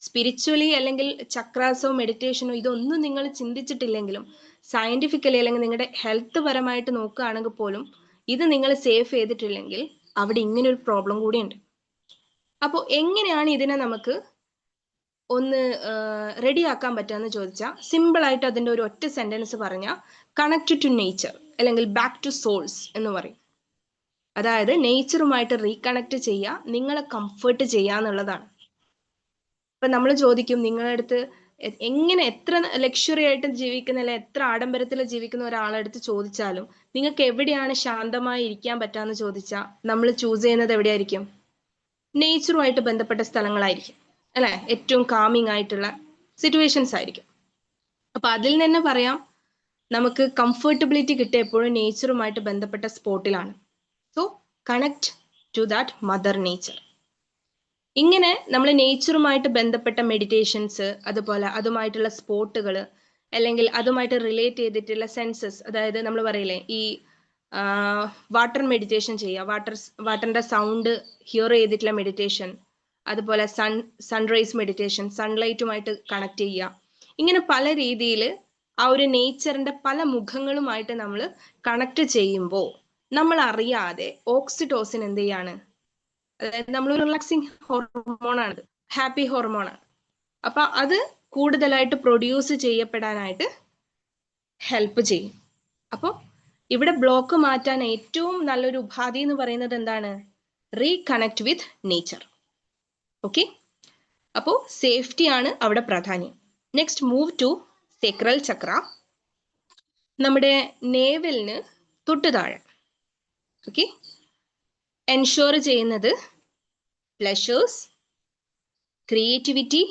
സ്പിരിച്വലി അല്ലെങ്കിൽ ചക്രാസോ മെഡിറ്റേഷനോ ഇതൊന്നും നിങ്ങൾ ചിന്തിച്ചിട്ടില്ലെങ്കിലും സയന്റിഫിക്കലി അല്ലെങ്കിൽ നിങ്ങളുടെ ഹെൽത്ത് പരമായിട്ട് നോക്കുകയാണെങ്കിൽ പോലും ഇത് നിങ്ങൾ സേഫ് ചെയ്തിട്ടില്ലെങ്കിൽ അവിടെ ഇങ്ങനെ ഒരു പ്രോബ്ലം കൂടിയുണ്ട്. അപ്പോൾ എങ്ങനെയാണ് ഇതിനെ നമുക്ക് ഒന്ന് റെഡിയാക്കാൻ പറ്റുമെന്ന് ചോദിച്ചാൽ സിമ്പിൾ ആയിട്ട് അതിൻ്റെ ഒരു ഒറ്റ സെന്റൻസ് പറഞ്ഞാൽ കണക്ട് ടു നേച്ചർ അല്ലെങ്കിൽ ബാക്ക് ടു സോൾസ് എന്ന് പറയും. അതായത് നേച്ചറുമായിട്ട് റീകണക്ട് ചെയ്യുക, നിങ്ങളെ കംഫർട്ട് ചെയ്യുക എന്നുള്ളതാണ്. ഇപ്പൊ നമ്മൾ ചോദിക്കും നിങ്ങളുടെ അടുത്ത് എങ്ങനെ എത്ര ലക്ഷറി ആയിട്ട് ജീവിക്കുന്ന അല്ലെങ്കിൽ എത്ര ആഡംബരത്തിൽ ജീവിക്കുന്ന ഒരാളെടുത്ത് ചോദിച്ചാലും നിങ്ങൾക്ക് എവിടെയാണ് ശാന്തമായി ഇരിക്കാൻ പറ്റാന്ന് ചോദിച്ചാൽ നമ്മൾ ചൂസ് ചെയ്യുന്നത് എവിടെയായിരിക്കും? നേച്ചറുമായിട്ട് ബന്ധപ്പെട്ട സ്ഥലങ്ങളായിരിക്കും അല്ലെ? ഏറ്റവും കാമിങ് ആയിട്ടുള്ള സിറ്റുവേഷൻസ് ആയിരിക്കും. അപ്പൊ അതിൽ തന്നെ പറയാം നമുക്ക് കംഫർട്ടബിലിറ്റി കിട്ടുക എപ്പോഴും നേച്ചറുമായിട്ട് ബന്ധപ്പെട്ട സ്പോട്ടിലാണ്. So connect to that mother nature. ഇങ്ങനെ നമ്മൾ നേച്ചറുമായിട്ട് ബന്ധപ്പെട്ട മെഡിറ്റേഷൻസ്, അതുപോലെ അതുമായിട്ടുള്ള സ്പോട്ടുകൾ അല്ലെങ്കിൽ അതുമായിട്ട് റിലേറ്റ് ചെയ്തിട്ടുള്ള സെൻസസ്, അതായത് നമ്മൾ പറയില്ലേ ഈ വാട്ടർ മെഡിറ്റേഷൻ ചെയ്യുക, വാട്ടറിന്റെ സൗണ്ട് ഹിയർ ചെയ്തിട്ടുള്ള മെഡിറ്റേഷൻ, അതുപോലെ സൺറൈസ് മെഡിറ്റേഷൻ, സൺലൈറ്റുമായിട്ട് കണക്ട് ചെയ്യുക. ഇങ്ങനെ പല രീതിയിൽ ആ ഒരു നേച്ചറിന്റെ പല മുഖങ്ങളുമായിട്ട് നമ്മൾ കണക്ട് ചെയ്യുമ്പോൾ നമ്മൾ അറിയാതെ ഓക്സിറ്റോസിൻ എന്ത് ചെയ്യാണ്? അതായത് നമ്മൾ റിലാക്സിങ് ഹോർമോണാണ്, ഹാപ്പി ഹോർമോണാണ്. അപ്പൊ അത് കൂടുതലായിട്ട് പ്രൊഡ്യൂസ് ചെയ്യപ്പെടാനായിട്ട് ഹെൽപ്പ് ചെയ്യും. അപ്പോൾ ഇവിടെ ബ്ലോക്ക് മാറ്റാൻ ഏറ്റവും നല്ലൊരു ഉപാധി എന്ന് പറയുന്നത് എന്താണ്? Reconnect with nature. ഓക്കെ, അപ്പോൾ സേഫ്റ്റി ആണ് അവിടെ പ്രാധാന്യം. നെക്സ്റ്റ് മൂവ് ടു സേക്രൽ ചക്ര. നമ്മുടെ നേവലിന് തൊട്ട് താഴെ. ഓക്കെ, എൻഷുർ ചെയ്യുന്നത് പ്ലഷേഴ്സ്, ക്രിയേറ്റിവിറ്റി,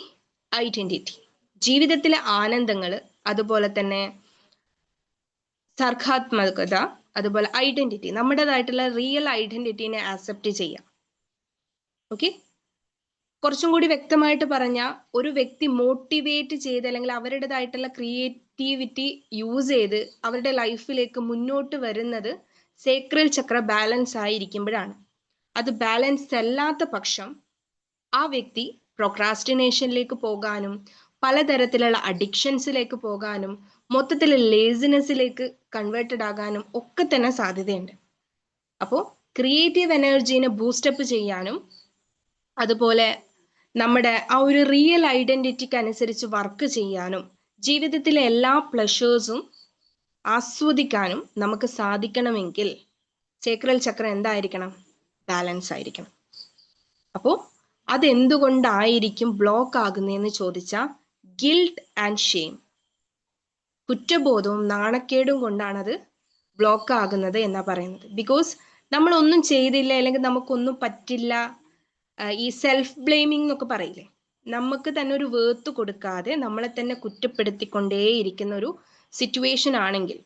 ഐഡന്റിറ്റി, ജീവിതത്തിലെ ആനന്ദങ്ങൾ, അതുപോലെ തന്നെ സർഗാത്മകത, അതുപോലെ ഐഡന്റിറ്റി, നമ്മുടേതായിട്ടുള്ള റിയൽ ഐഡന്റിറ്റീനെ ആക്സെപ്റ്റ് ചെയ്യാം. ഓക്കെ, കുറച്ചും കൂടി വ്യക്തമായിട്ട് പറഞ്ഞാൽ ഒരു വ്യക്തി മോട്ടിവേറ്റ് ചെയ്ത് അല്ലെങ്കിൽ അവരുടേതായിട്ടുള്ള ക്രിയേറ്റിവിറ്റി യൂസ് ചെയ്ത് അവരുടെ ലൈഫിലേക്ക് മുന്നോട്ട് വരുന്നത് സേക്രൽ ചക്ര ബാലൻസ് ആയിരിക്കുമ്പോഴാണ്. അത് ബാലൻസ് അല്ലാത്ത പക്ഷം ആ വ്യക്തി പ്രൊക്രാസ്റ്റിനേഷനിലേക്ക് പോകാനും പലതരത്തിലുള്ള അഡിക്ഷൻസിലേക്ക് പോകാനും മൊത്തത്തിൽ ലേസിനെസ്സിലേക്ക് കൺവേർട്ടഡ് ആകാനും ഒക്കെ തന്നെ സാധ്യതയുണ്ട്. അപ്പോൾ ക്രിയേറ്റീവ് എനർജീനെ ബൂസ്റ്റപ്പ് ചെയ്യാനും അതുപോലെ നമ്മുടെ ആ ഒരു റിയൽ ഐഡന്റിറ്റിക്ക് അനുസരിച്ച് വർക്ക് ചെയ്യാനും ജീവിതത്തിലെ എല്ലാ പ്ലഷേഴ്സും ആസ്വദിക്കാനും നമുക്ക് സാധിക്കണമെങ്കിൽ സേക്രൽ ചക്ര എന്തായിരിക്കണം? ബാലൻസ് ആയിരിക്കണം. അപ്പോൾ അതെന്തുകൊണ്ടായിരിക്കും ബ്ലോക്ക് ആകുന്നതെന്ന് ചോദിച്ചാൽ ഗിൽട്ട് ആൻഡ് ഷെയിം, കുറ്റബോധവും നാണക്കേടും കൊണ്ടാണത് ബ്ലോക്ക് ആകുന്നത് എന്നാ പറയുന്നത്. ബിക്കോസ് നമ്മൾ ഒന്നും ചെയ്തില്ല അല്ലെങ്കിൽ നമുക്കൊന്നും പറ്റില്ല, ഈ സെൽഫ് ബ്ലെയിമിംഗ് എന്നൊക്കെ പറയില്ലേ, നമുക്ക് തന്നെ ഒരു വേർത്ത് കൊടുക്കാതെ നമ്മളെ തന്നെ കുറ്റപ്പെടുത്തിക്കൊണ്ടേയിരിക്കുന്ന ഒരു സിറ്റുവേഷൻ ആണെങ്കിൽ,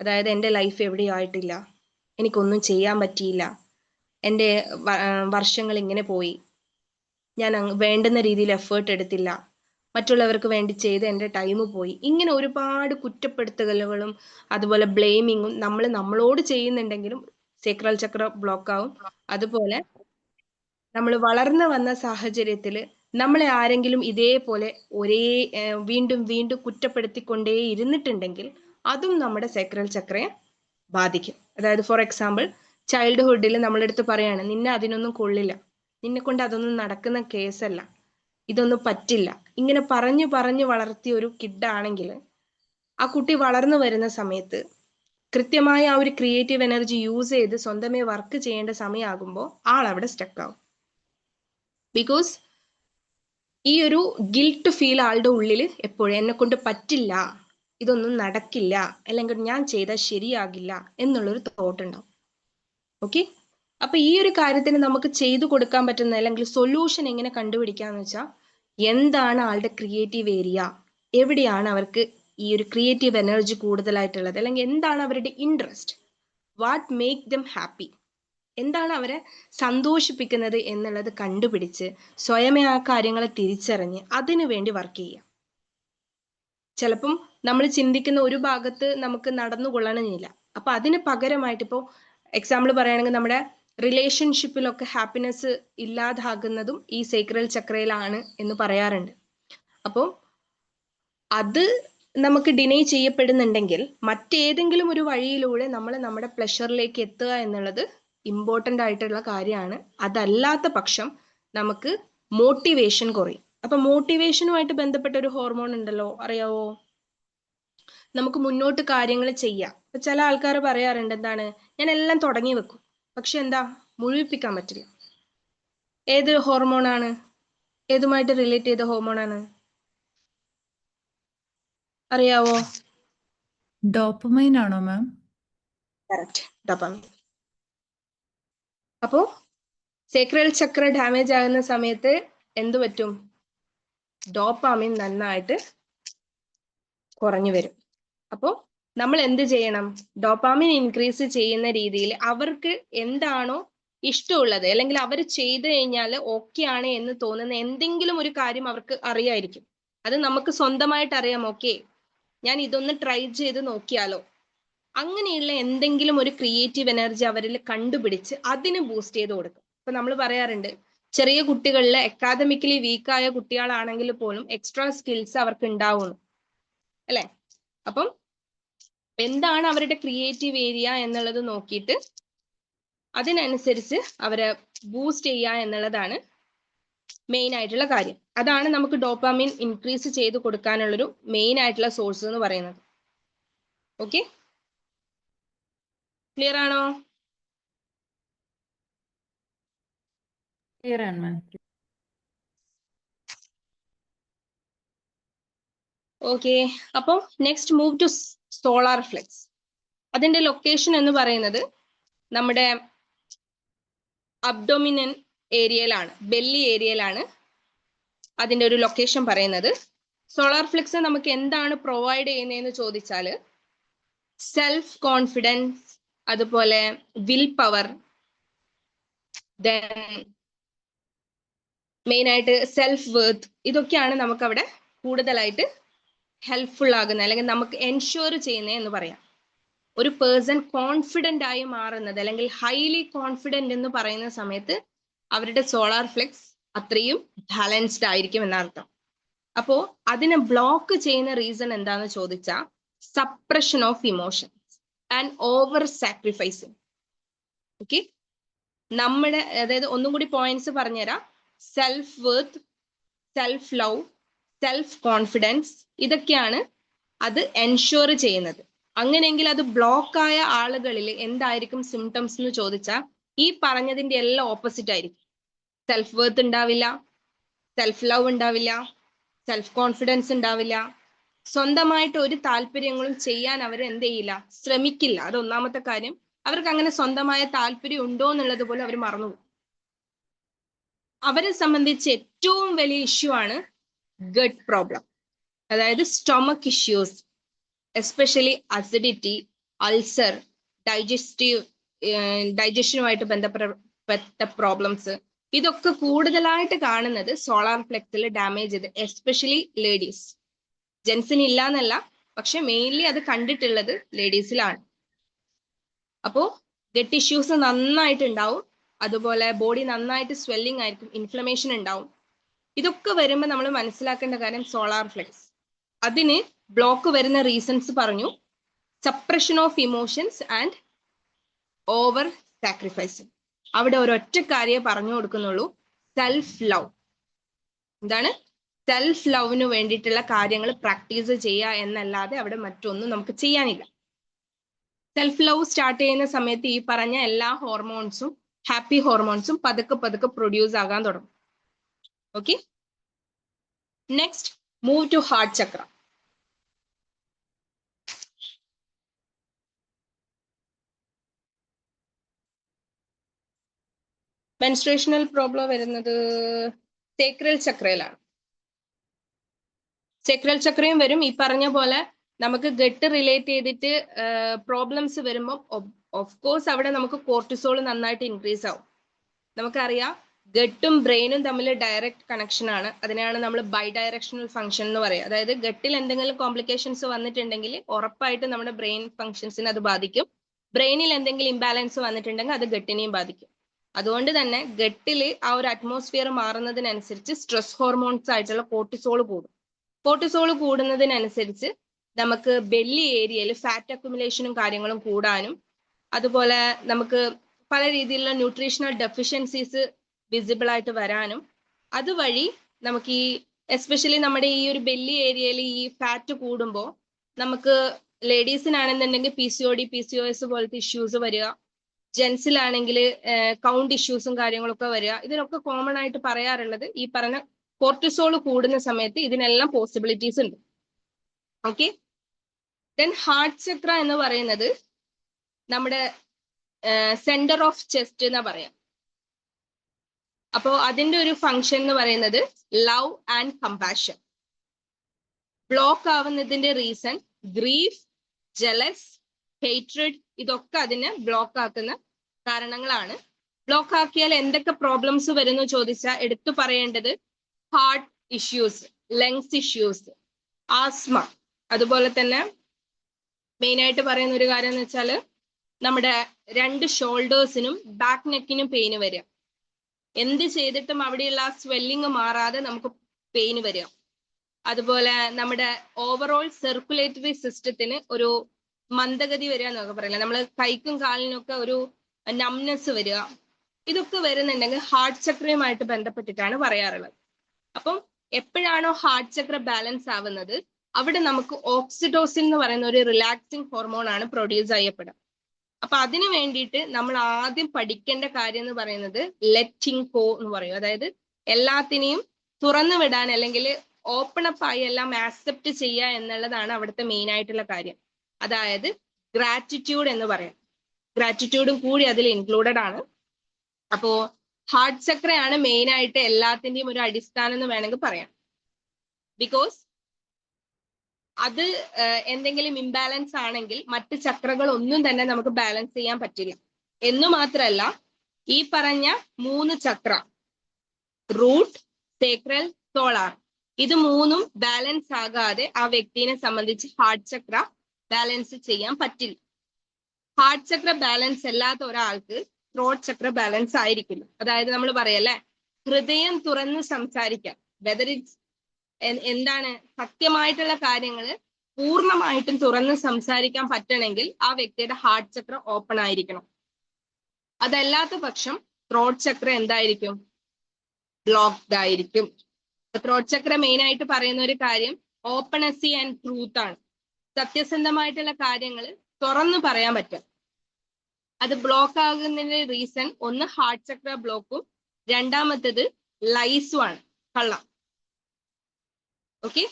അതായത് എൻ്റെ ലൈഫ് എവിടെയും ആയിട്ടില്ല, എനിക്കൊന്നും ചെയ്യാൻ പറ്റിയില്ല, എൻ്റെ വർഷങ്ങൾ ഇങ്ങനെ പോയി, ഞാൻ വേണ്ടുന്ന രീതിയിൽ എഫേർട്ട് എടുത്തില്ല, മറ്റുള്ളവർക്ക് വേണ്ടി ചെയ്ത് എൻ്റെ ടൈം പോയി, ഇങ്ങനെ ഒരുപാട് കുറ്റപ്പെടുത്തലുകളും അതുപോലെ ബ്ലെയിമിങ്ങും നമ്മൾ നമ്മളോട് ചെയ്യുന്നുണ്ടെങ്കിലും സേക്രൽ ചക്ര ബ്ലോക്ക് ആവും. അതുപോലെ നമ്മൾ വളർന്നു വന്ന സാഹചര്യത്തിൽ നമ്മളെ ആരെങ്കിലും ഇതേപോലെ വീണ്ടും വീണ്ടും കുറ്റപ്പെടുത്തിക്കൊണ്ടേ ഇരുന്നിട്ടുണ്ടെങ്കിൽ അതും നമ്മുടെ സേക്രൽ ചക്രയെ ബാധിക്കും. അതായത് ഫോർ എക്സാമ്പിൾ ചൈൽഡ്ഹുഡിൽ നമ്മളെടുത്ത് പറയാണ്, നിന്നെ അതിനൊന്നും കൊള്ളില്ല, നിന്നെ കൊണ്ട് അതൊന്നും നടക്കുന്ന കേസല്ല, ഇതൊന്നും പറ്റില്ല, ഇങ്ങനെ പറഞ്ഞു പറഞ്ഞു വളർത്തിയ ഒരു കിഡാണെങ്കിൽ ആ കുട്ടി വളർന്നു വരുന്ന സമയത്ത് കൃത്യമായ ആ ഒരു ക്രിയേറ്റീവ് എനർജി യൂസ് ചെയ്ത് സ്വന്തമേ വർക്ക് ചെയ്യേണ്ട സമയമാകുമ്പോൾ ആൾ അവിടെ സ്റ്റക്ക് ആവും. ബിക്കോസ് ഈ ഒരു ഗിൽട്ട് ഫീൽ ആളുടെ ഉള്ളിൽ എപ്പോഴും എന്നെ കൊണ്ട് പറ്റില്ല, ഇതൊന്നും നടക്കില്ല, അല്ലെങ്കിൽ ഞാൻ ചെയ്താൽ ശരിയാകില്ല എന്നുള്ളൊരു തോട്ട് ഉണ്ടാവും. ഓക്കെ, അപ്പൊ ഈ ഒരു കാര്യത്തിന് നമുക്ക് ചെയ്തു കൊടുക്കാൻ പറ്റുന്ന അല്ലെങ്കിൽ സൊല്യൂഷൻ എങ്ങനെ കണ്ടുപിടിക്കാന്ന് വെച്ചാൽ, എന്താണ് ആളുടെ ക്രിയേറ്റീവ് ഏരിയ, എവിടെയാണ് അവർക്ക് ഈ ഒരു ക്രിയേറ്റീവ് എനർജി കൂടുതലായിട്ടുള്ളത്, അല്ലെങ്കിൽ എന്താണ് അവരുടെ interest, what make them happy, എന്താണ് അവരെ സന്തോഷിപ്പിക്കുന്നത് എന്നുള്ളത് കണ്ടുപിടിച്ച് സ്വയമേ ആ കാര്യങ്ങളെ തിരിച്ചറിഞ്ഞ് അതിനു വേണ്ടി വർക്ക് ചെയ്യാം. ചിലപ്പം നമ്മൾ ചിന്തിക്കുന്ന ഒരു ഭാഗത്ത് നമുക്ക് നടന്നുകൊള്ളണമെന്നില്ല. അപ്പൊ അതിന് പകരമായിട്ട് ഇപ്പോൾ എക്സാമ്പിൾ പറയുകയാണെങ്കിൽ നമ്മുടെ റിലേഷൻഷിപ്പിലൊക്കെ ഹാപ്പിനെസ് ഇല്ലാതാകുന്നതും ഈ സേക്രൽ ചക്രയിലാണ് എന്ന് പറയാറുണ്ട്. അപ്പോൾ അത് നമുക്ക് ഡിനൈ ചെയ്യപ്പെടുന്നുണ്ടെങ്കിൽ മറ്റേതെങ്കിലും ഒരു വഴിയിലൂടെ നമ്മൾ നമ്മുടെ പ്ലഷറിലേക്ക് എത്തുക എന്നുള്ളത് ഇമ്പോർട്ടൻ്റ് ആയിട്ടുള്ള കാര്യമാണ്. അതല്ലാത്ത പക്ഷം നമുക്ക് മോട്ടിവേഷൻ കുറയും. അപ്പൊ മോട്ടിവേഷനുമായിട്ട് ബന്ധപ്പെട്ട ഒരു ഹോർമോൺ ഉണ്ടല്ലോ, അറിയാവോ? നമുക്ക് മുന്നോട്ട് കാര്യങ്ങൾ ചെയ്യാം. ഇപ്പൊ ചില ആൾക്കാർ പറയാറുണ്ട്, എന്താണ്, ഞാൻ എല്ലാം തുടങ്ങി വെക്കും, പക്ഷെ എന്താ മുഴുവിപ്പിക്കാൻ പറ്റില്ല. ഏത് ഹോർമോണാണ്? ഏതുമായിട്ട് റിലേറ്റ് ചെയ്ത ഹോർമോണാണ്? അറിയാവോ? ഡോപ്പമൈൻ ആണോ മാം? Correct, dopamine. അപ്പോ സേക്രൽ ചക്ര ഡാമേജ് ആകുന്ന സമയത്ത് എന്തു പറ്റും? ഡോപാമിൻ നന്നായിട്ട് കുറഞ്ഞു വരും. അപ്പോൾ നമ്മൾ എന്ത് ചെയ്യണം? ഡോപാമിൻ ഇൻക്രീസ് ചെയ്യുന്ന രീതിയിൽ അവർക്ക് എന്താണോ ഇഷ്ടമുള്ളത്, അല്ലെങ്കിൽ അവർ ചെയ്തു കഴിഞ്ഞാൽ ഓക്കെ ആണ് എന്ന് തോന്നുന്ന എന്തെങ്കിലും ഒരു കാര്യം അവർക്ക് അറിയായിരിക്കും. അത് നമുക്ക് സ്വന്തമായിട്ട് അറിയാം, ഓക്കെ ഞാൻ ഇതൊന്ന് ട്രൈ ചെയ്ത് നോക്കിയാലോ, അങ്ങനെയുള്ള എന്തെങ്കിലും ഒരു ക്രിയേറ്റീവ് എനർജി അവരിൽ കണ്ടുപിടിച്ച് അതിന് ബൂസ്റ്റ് ചെയ്ത് കൊടുക്കും. ഇപ്പൊ നമ്മൾ പറയാറുണ്ട്, ചെറിയ കുട്ടികളിൽ അക്കാദമിക്കലി വീക്കായ കുട്ടികളാണെങ്കിൽ പോലും എക്സ്ട്രാ സ്കിൽസ് അവർക്ക് ഉണ്ടാവുന്നു, അല്ലെ? അപ്പം എന്താണ് അവരുടെ ക്രിയേറ്റീവ് ഏരിയ എന്നുള്ളത് നോക്കിയിട്ട് അതിനനുസരിച്ച് അവരെ ബൂസ്റ്റ് ചെയ്യുക എന്നുള്ളതാണ് മെയിൻ ആയിട്ടുള്ള കാര്യം. അതാണ് നമുക്ക് ഡോപാമിൻ ഇൻക്രീസ് ചെയ്ത് കൊടുക്കാനുള്ളൊരു മെയിൻ ആയിട്ടുള്ള സോഴ്സ് എന്ന് പറയുന്നത്. ഓക്കെ, ക്ലിയർ ആണോ? ക്ലിയർ ആണ് മാം. ഓക്കെ, അപ്പോൾ next move to solar flex. അതിന്റെ ലൊക്കേഷൻ എന്ന് പറയുന്നത് നമ്മുടെ അബ്ഡോമിനൻ ഏരിയയിലാണ്, ബെല്ലി ഏരിയയിലാണ് അതിന്റെ ഒരു ലൊക്കേഷൻ പറയുന്നത്. സോളാർ ഫ്ലെക്സ് നമുക്ക് എന്താണ് പ്രൊവൈഡ് ചെയ്യുന്നതെന്ന് ചോദിച്ചാൽ, സെൽഫ് കോൺഫിഡൻസ്, അതുപോലെ വിൽ പവർ, ദെൻ മെയിൻ ആയിട്ട് സെൽഫ് വർത്ത്, ഇതൊക്കെയാണ് നമുക്ക് അവിടെ കൂടുതലായിട്ട് ഹെൽപ്ഫുൾ ആകുന്നത്, അല്ലെങ്കിൽ നമുക്ക് എൻഷുർ ചെയ്യുന്നത് എന്ന് പറയാം. ഒരു പേഴ്സൺ കോൺഫിഡന്റ് ആയി മാറുന്നത്, അല്ലെങ്കിൽ ഹൈലി കോൺഫിഡന്റ് എന്ന് പറയുന്ന സമയത്ത് അവരുടെ സോളാർ ഫ്ലെക്സ് അത്രയും ബാലൻസ്ഡ് ആയിരിക്കും എന്നർത്ഥം. അപ്പോ അതിനെ ബ്ലോക്ക് ചെയ്യുന്ന റീസൺ എന്താന്ന് ചോദിച്ചാൽ suppression of emotions and over sacrificing. Okay, നമ്മുടെ അതായത് ഒന്നും കൂടി പോയിന്റ്സ് പറഞ്ഞുതരാം. Self worth, self love, self confidence, ഇതൊക്കെയാണ് അത് എൻഷുർ ചെയ്യുന്നത്. അങ്ങനെയെങ്കിൽ അത് ബ്ലോക്കായ ആളുകളിൽ എന്തായിരിക്കും സിംറ്റംസ് എന്ന് ചോദിച്ചാൽ ഈ പറഞ്ഞതിന്റെ എല്ലാം ഓപ്പോസിറ്റ് ആയിരിക്കും. സെൽഫ് വർത്ത് ഉണ്ടാവില്ല, സെൽഫ് ലവ് ഉണ്ടാവില്ല, സെൽഫ് കോൺഫിഡൻസ് ഉണ്ടാവില്ല, സ്വന്തമായിട്ട് ഒരു താല്പര്യങ്ങളും ചെയ്യാൻ അവർ എന്ത് ചെയ്യില്ല, ശ്രമിക്കില്ല. അത് ഒന്നാമത്തെ കാര്യം. അവർക്ക് അങ്ങനെ സ്വന്തമായ താല്പര്യം ഉണ്ടോ എന്നുള്ളത് പോലും അവർ മറന്നുപോകും. അവരെ സംബന്ധിച്ച് ഏറ്റവും വലിയ ഇഷ്യൂ ആണ് ഗട്ട് പ്രോബ്ലം, അതായത് stomach issues, especially acidity, ulcer, ഡൈജഷനുമായിട്ട് ബന്ധപ്പെട്ട പ്രോബ്ലംസ്, ഇതൊക്കെ കൂടുതലായിട്ട് കാണുന്നത് സോളാർ ഫ്ലെക്സിൽ ഡാമേജ് ചെയ്ത്, എസ്പെഷ്യലി ലേഡീസ്. ജെൻസിന് ഇല്ല എന്നല്ല, പക്ഷെ മെയിൻലി അത് കണ്ടിട്ടുള്ളത് ലേഡീസിലാണ്. അപ്പോ ഗട്ട് ഇഷ്യൂസ് നന്നായിട്ട് ഉണ്ടാവും, അതുപോലെ ബോഡി നന്നായിട്ട് സ്വെല്ലിംഗ് ആയിരിക്കും, ഇൻഫ്ലമേഷൻ ഉണ്ടാവും. ഇതൊക്കെ വരുമ്പോൾ നമ്മൾ മനസ്സിലാക്കേണ്ട കാര്യം സോളാർ ഫ്ലെക്സ്. അതിന് ബ്ലോക്ക് വരുന്ന റീസൺസ് പറഞ്ഞു, suppression of emotions and over sacrificing. അവിടെ ഒരൊറ്റ കാര്യമേ പറഞ്ഞു കൊടുക്കുന്നുള്ളൂ, സെൽഫ് ലവ്. എന്താണ്? സെൽഫ് ലവിന് വേണ്ടിയിട്ടുള്ള കാര്യങ്ങൾ പ്രാക്ടീസ് ചെയ്യുക എന്നല്ലാതെ അവിടെ മറ്റൊന്നും നമുക്ക് ചെയ്യാനില്ല. സെൽഫ് ലവ് സ്റ്റാർട്ട് ചെയ്യുന്ന സമയത്ത് ഈ പറഞ്ഞ എല്ലാ ഹോർമോൺസും, ഹാപ്പി ഹോർമോൺസും പതുക്കെ പതുക്കെ പ്രൊഡ്യൂസ് ആകാൻ തുടങ്ങും. Okay, next move to heart chakra. Menstrual problem വരുന്നത് സേക്രൽ ചക്രയിലാണ്. സേക്രൽ ചക്രയും വരും. ഈ പറഞ്ഞ പോലെ നമുക്ക് ഗട്ട് റിലേറ്റ് ചെയ്തിട്ട് പ്രോബ്ലംസ് വരുമ്പോൾ ഓഫ് കോഴ്സ് അവിടെ നമുക്ക് കോർട്ടിസോൾ നന്നായിട്ട് ഇൻക്രീസ് ആവും. നമുക്കറിയാം ഗട്ടും ബ്രെയിനും തമ്മിൽ ഡയറക്റ്റ് കണക്ഷൻ ആണ്. അതിനെയാണ് നമ്മൾ ബൈ ഡയറക്ഷണൽ ഫംഗ്ഷൻ എന്ന് പറയുക. അതായത് ഗട്ടിൽ എന്തെങ്കിലും കോംപ്ലിക്കേഷൻസ് വന്നിട്ടുണ്ടെങ്കിൽ ഉറപ്പായിട്ട് നമ്മുടെ ബ്രെയിൻ ഫംഗ്ഷൻസിനെ അത് ബാധിക്കും. ബ്രെയിനിൽ എന്തെങ്കിലും ഇംബാലൻസ് വന്നിട്ടുണ്ടെങ്കിൽ അത് ഗട്ടിനെയും ബാധിക്കും. അതുകൊണ്ട് തന്നെ ഗട്ടിൽ ആ ഒരു അറ്റ്മോസ്ഫിയർ മാറുന്നതിനനുസരിച്ച് സ്ട്രെസ് ഹോർമോൺസ് ആയിട്ടുള്ള കോർട്ടിസോൾ കൂടും. കോർട്ടിസോൾ കൂടുന്നതിനനുസരിച്ച് നമുക്ക് ബെല്ലി ഏരിയയിൽ ഫാറ്റ് അക്യുമുലേഷനും കാര്യങ്ങളും കൂടാനും, അതുപോലെ നമുക്ക് പല രീതിയിലുള്ള ന്യൂട്രീഷണൽ ഡെഫിഷ്യൻസീസ് വിസിബിൾ ആയിട്ട് വരാനും, അതുവഴി നമുക്ക് ഈ എസ്പെഷ്യലി നമ്മുടെ ഈ ഒരു ബെല്ലി ഏരിയയിൽ ഈ ഫാറ്റ് കൂടുമ്പോൾ നമുക്ക് ലേഡീസിനാണെന്നുണ്ടെങ്കിൽ PCOD, PCOS പോലത്തെ ഇഷ്യൂസ് വരിക, ജെൻസിലാണെങ്കിൽ കൗണ്ട് ഇഷ്യൂസും കാര്യങ്ങളൊക്കെ വരിക. ഇതിനൊക്കെ കോമൺ ആയിട്ട് പറയാറുള്ളത് ഈ പറഞ്ഞ കോർട്ടിസോൾ കൂടുന്ന സമയത്ത് ഇതിനെല്ലാം പോസിബിലിറ്റീസ് ഉണ്ട്. ഓക്കെ, ദെൻ ഹാർട്ട് ചക്ര എന്ന് പറയുന്നത് നമ്മുടെ സെന്റർ ഓഫ് ചെസ്റ്റ് എന്നാ പറയാം. അപ്പോ അതിന്റെ ഒരു ഫങ്ഷൻ എന്ന് പറയുന്നത് ലവ് ആൻഡ് കമ്പാഷൻ. ബ്ലോക്ക് ആവുന്നതിന്റെ റീസൺ ഗ്രീഫ്, ജലസ്, ഹേറ്റ്രഡ്, ഇതൊക്കെ അതിനെ ബ്ലോക്ക് ആക്കുന്ന കാരണങ്ങളാണ്. ബ്ലോക്ക് ആക്കിയാൽ എന്തൊക്കെ പ്രോബ്ലംസ് വരുന്നു ചോദിച്ചാൽ എടുത്തു പറയേണ്ടത് heart issues, lungs issues, asthma, അതുപോലെ തന്നെ മെയിൻ ആയിട്ട് പറയുന്ന ഒരു കാര്യം എന്ന് വെച്ചാൽ നമ്മുടെ രണ്ട് ഷോൾഡേഴ്സിനും ബാക്ക് നെക്കിനും പെയിന് വരിക. എന്ത് ചെയ്തിട്ടും അവിടെയുള്ള ആ സ്വെല്ലിങ് മാറാതെ നമുക്ക് പെയിന് വരിക. അതുപോലെ നമ്മുടെ ഓവറോൾ സർക്കുലേറ്ററി സിസ്റ്റത്തിന് ഒരു മന്ദഗതി വരിക എന്നൊക്കെ പറയില്ല, നമ്മൾ കൈക്കും കാലിനൊക്കെ ഒരു നംനെസ് വരിക. ഇതൊക്കെ വരുന്നുണ്ടെങ്കിൽ ഹാർട്ട് ചക്രയുമായിട്ട് ബന്ധപ്പെട്ടിട്ടാണ് പറയാറുള്ളത്. അപ്പം എപ്പോഴാണോ ഹാർട്ട് ചക്ര ബാലൻസ് ആവുന്നത് അവിടെ നമുക്ക് ഓക്സിറ്റോസിൻ എന്ന് പറയുന്ന ഒരു റിലാക്സിങ് ഹോർമോൺ ആണ് പ്രൊഡ്യൂസ് ചെയ്യപ്പെടുക. അപ്പൊ അതിനു വേണ്ടിയിട്ട് നമ്മൾ ആദ്യം പഠിക്കേണ്ട കാര്യം എന്ന് പറയുന്നത് ലെറ്റിംഗ് ഗോ എന്ന് പറയും. അതായത് എല്ലാത്തിനെയും തുറന്നു വിടാൻ, അല്ലെങ്കിൽ ഓപ്പൺ അപ്പ് ആയി എല്ലാം ആക്സെപ്റ്റ് ചെയ്യുക എന്നുള്ളതാണ് അവിടുത്തെ മെയിൻ ആയിട്ടുള്ള കാര്യം. അതായത് ഗ്രാറ്റിറ്റ്യൂഡ് എന്ന് പറയാം. ഗ്രാറ്റിറ്റ്യൂഡും കൂടി അതിൽ ഇൻക്ലൂഡഡ് ആണ്. അപ്പോ ഹാർട്ട് ചക്രയാണ് മെയിൻ ആയിട്ട് എല്ലാത്തിന്റെയും ഒരു അടിസ്ഥാനം എന്ന് വേണമെങ്കിൽ പറയാം. ബിക്കോസ് അത് എന്തെങ്കിലും ഇംബാലൻസ് ആണെങ്കിൽ മറ്റ് ചക്രകൾ ഒന്നും തന്നെ നമുക്ക് ബാലൻസ് ചെയ്യാൻ പറ്റില്ല. എന്നു മാത്രമല്ല, ഈ പറഞ്ഞ 3 ചക്ര, റൂട്ട്, സേക്രൽ, സോളാർ, ഇത് 3ഉം ബാലൻസ് ആകാതെ ആ വ്യക്തിയെ സംബന്ധിച്ച് ഹാർട്ട് ചക്ര ബാലൻസ് ചെയ്യാൻ പറ്റില്ല. ഹാർട്ട് ചക്ര ബാലൻസ് അല്ലാത്ത ഒരാൾക്ക് ത്രോട്ട് ചക്ര ബാലൻസ് ആയിരിക്കില്ല. അതായത് നമ്മൾ പറയല്ലേ, ഹൃദയം തുറന്ന് സംസാരിക്കാം, വെദർ ഇറ്റ്സ് എന്താണ് സത്യമായിട്ടുള്ള കാര്യങ്ങൾ പൂർണ്ണമായിട്ടും തുറന്ന് സംസാരിക്കാൻ പറ്റണമെങ്കിൽ ആ വ്യക്തിയുടെ ഹാർട്ട് ചക്ര ഓപ്പൺ ആയിരിക്കണം. അതല്ലാത്ത പക്ഷം ത്രോട്ട് ചക്ര എന്തായിരിക്കും? ബ്ലോക്ക്ഡ് ആയിരിക്കും. ത്രോട്ട് ചക്ര മെയിൻ ആയിട്ട് പറയുന്ന ഒരു കാര്യം ഓപ്പണസി ആൻഡ് ട്രൂത്ത് ആണ്. സത്യസന്ധമായിട്ടുള്ള കാര്യങ്ങൾ തുറന്നു പറയാൻ പറ്റും. അത് ബ്ലോക്ക് ആകുന്നതിന്റെ റീസൺ ഒന്ന് ഹാർട്ട് ചക്ര ബ്ലോക്കും, രണ്ടാമത്തേത് ലൈസും ആണ്, കള്ളം. Okay,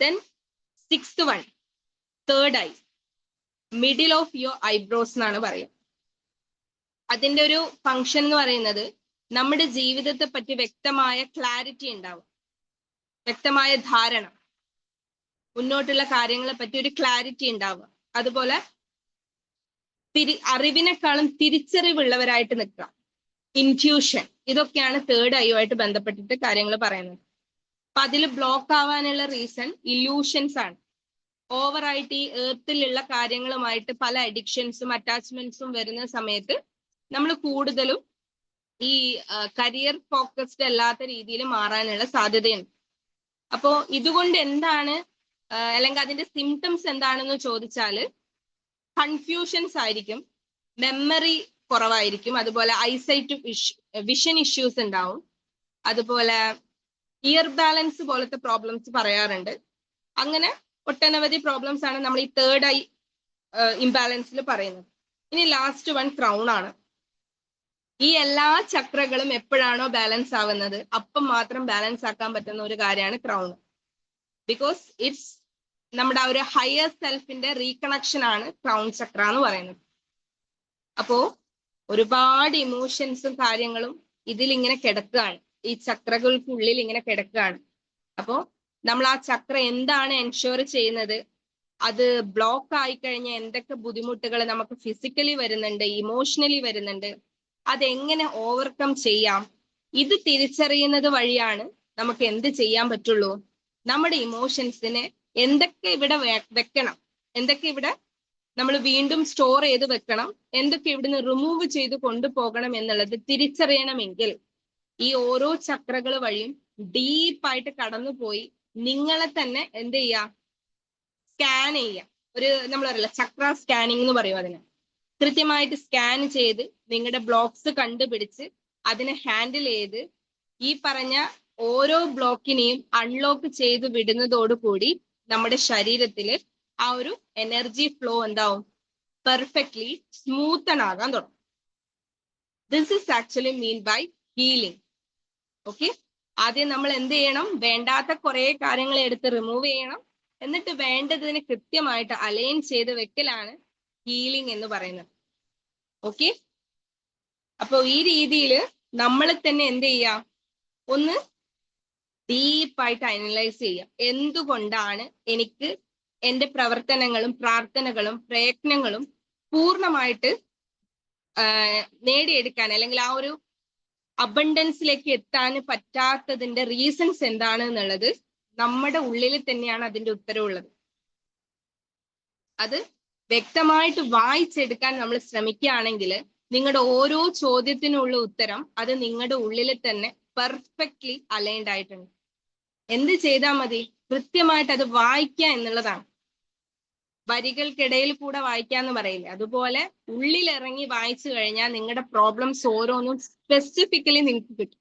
then 6th one, third eye, middle of your eyebrows എന്നാണ് പറയുക. അതിന്റെ ഒരു ഫങ്ഷൻ എന്ന് പറയുന്നത് നമ്മുടെ ജീവിതത്തെ പറ്റി വ്യക്തമായ ക്ലാരിറ്റി ഉണ്ടാവും, വ്യക്തമായ ധാരണ, മുന്നോട്ടുള്ള കാര്യങ്ങളെ പറ്റി ഒരു ക്ലാരിറ്റി ഉണ്ടാവുക. അതുപോലെ അറിവിനെക്കാളും തിരിച്ചറിവുള്ളവരായിട്ട് നിൽക്കുക, ഇൻറ്റ്യൂഷൻ, ഇതൊക്കെയാണ് തേർഡ് ഐയുമായിട്ട് ബന്ധപ്പെട്ടിട്ട് കാര്യങ്ങൾ പറയുന്നത്. അപ്പൊ അതിൽ ബ്ലോക്ക് ആവാനുള്ള റീസൺ ഇല്യൂഷൻസ് ആണ്. ഓവറായിട്ട് ഈ എർത്തിലുള്ള കാര്യങ്ങളുമായിട്ട് പല അഡിക്ഷൻസും അറ്റാച്ച്മെന്റ്സും വരുന്ന സമയത്ത് നമ്മൾ കൂടുതലും ഈ കരിയർ ഫോക്കസ്ഡ് അല്ലാത്ത രീതിയിൽ മാറാനുള്ള സാധ്യതയുണ്ട്. അപ്പോ ഇതുകൊണ്ട് എന്താണ് അല്ലെങ്കിൽ അതിന്റെ സിംറ്റംസ് എന്താണെന്ന് ചോദിച്ചാല് കൺഫ്യൂഷൻസ് ആയിരിക്കും, മെമ്മറി കുറവായിരിക്കും, അതുപോലെ ഐസൈറ്റ് വിഷൻ ഇഷ്യൂസ് ഉണ്ടാവും, അതുപോലെ ഇയർ ബാലൻസ് പോലത്തെ പ്രോബ്ലംസ് പറയാറുണ്ട്. അങ്ങനെ ഒട്ടനവധി പ്രോബ്ലംസ് ആണ് നമ്മൾ ഈ തേർഡ് ഐ ഇംബാലൻസിൽ പറയുന്നത്. ഇനി ലാസ്റ്റ് വൺ ക്രൗൺ ആണ്. ഈ എല്ലാ ചക്രകളും എപ്പോഴാണോ ബാലൻസ് ആവുന്നത് അപ്പം മാത്രം ബാലൻസ് ആക്കാൻ പറ്റുന്ന ഒരു കാര്യമാണ് ക്രൗൺ. ബിക്കോസ് ഇറ്റ്സ് നമ്മുടെ ആ ഒരു ഹയർ സെൽഫിന്റെ റീകണക്ഷൻ ആണ് ക്രൗൺ ചക്ര എന്ന് പറയുന്നത്. അപ്പോ ഒരുപാട് ഇമോഷൻസും കാര്യങ്ങളും ഇതിലിങ്ങനെ കിടക്കുകയാണ്, ഈ ചക്രകൾക്കുള്ളിൽ ഇങ്ങനെ കിടക്കുകയാണ്. അപ്പോ നമ്മൾ ആ ചക്ര എന്താണ് എൻഷുർ ചെയ്യുന്നത്, അത് ബ്ലോക്ക് ആയി കഴിഞ്ഞാൽ എന്തൊക്കെ ബുദ്ധിമുട്ടുകൾ നമുക്ക് ഫിസിക്കലി വരുന്നുണ്ട്, ഇമോഷണലി വരുന്നുണ്ട്, അതെങ്ങനെ ഓവർകം ചെയ്യാം, ഇത് തിരിച്ചറിയുന്നത് വഴിയാണ് നമുക്ക് എന്ത് ചെയ്യാൻ പറ്റുള്ളൂ, നമ്മുടെ ഇമോഷൻസിനെ എന്തൊക്കെ ഇവിടെ വെക്കണം, എന്തൊക്കെ ഇവിടെ നമ്മൾ വീണ്ടും സ്റ്റോർ ചെയ്ത് വെക്കണം, എന്തൊക്കെ ഇവിടുന്ന് റിമൂവ് ചെയ്ത് കൊണ്ടുപോകണം എന്നുള്ളത് തിരിച്ചറിയണമെങ്കിൽ ഈ ഓരോ ചക്രകൾ വഴിയും ഡീപ്പായിട്ട് കടന്നുപോയി നിങ്ങളെ തന്നെ എന്ത് ചെയ്യുക, സ്കാൻ ചെയ്യുക. ഒരു നമ്മൾ പറയില്ല ചക്ര സ്കാനിങ് എന്ന് പറയും, അതിന് കൃത്യമായിട്ട് സ്കാൻ ചെയ്ത് നിങ്ങളുടെ ബ്ലോക്സ് കണ്ടുപിടിച്ച് അതിനെ ഹാൻഡിൽ ചെയ്ത് ഈ പറഞ്ഞ ഓരോ ബ്ലോക്കിനെയും അൺലോക്ക് ചെയ്ത് വിടുന്നതോടുകൂടി നമ്മുടെ ശരീരത്തില് ആ ഒരു എനർജി ഫ്ലോ എന്താവും, പെർഫെക്റ്റ്ലി സ്മൂത്തൺ ആകാൻ തുടങ്ങും. This is actually mean by healing. Okay, ആദ്യം നമ്മൾ എന്ത് ചെയ്യണം, വേണ്ടാത്ത കുറെ കാര്യങ്ങൾ എടുത്ത് റിമൂവ് ചെയ്യണം, എന്നിട്ട് വേണ്ടതിന് കൃത്യമായിട്ട് അലൈൻ ചെയ്ത് വെക്കലാണ് ഹീലിംഗ് എന്ന് പറയുന്നത്. ഓക്കെ, അപ്പൊ ഈ രീതിയിൽ നമ്മൾ തന്നെ എന്ത് ചെയ്യാം, ഒന്ന് ഡീപ്പായിട്ട് അനലൈസ് ചെയ്യാം, എന്തുകൊണ്ടാണ് എനിക്ക് എൻ്റെ പ്രവർത്തനങ്ങളും പ്രാർത്ഥനകളും പ്രയത്നങ്ങളും പൂർണ്ണമായിട്ട് നേടിയെടുക്കാൻ അല്ലെങ്കിൽ ആ ഒരു അബണ്ടൻസിലേക്ക് എത്താൻ പറ്റാത്തതിന്റെ റീസൺസ് എന്താണ് എന്നുള്ളത് നമ്മുടെ ഉള്ളിൽ തന്നെയാണ് അതിന്റെ ഉത്തരവുള്ളത്. അത് വ്യക്തമായിട്ട് വായിച്ചെടുക്കാൻ നമ്മൾ ശ്രമിക്കുകയാണെങ്കിൽ നിങ്ങളുടെ ഓരോ ചോദ്യത്തിനുള്ള ഉത്തരം അത് നിങ്ങളുടെ ഉള്ളിൽ തന്നെ പെർഫെക്റ്റ്ലി അലൈൻഡ് ആയിട്ടുണ്ട്. എന്ത് ചെയ്താൽ മതി, കൃത്യമായിട്ട് അത് വായിക്കുക എന്നുള്ളതാണ്. വരികൾക്കിടയിൽ കൂടെ വായിക്കാന്ന് പറയില്ലേ, അതുപോലെ ഉള്ളിലിറങ്ങി വായിച്ചു കഴിഞ്ഞാൽ നിങ്ങളുടെ പ്രോബ്ലംസ് ഓരോന്നും സ്പെസിഫിക്കലി നിങ്ങൾക്ക് കിട്ടും.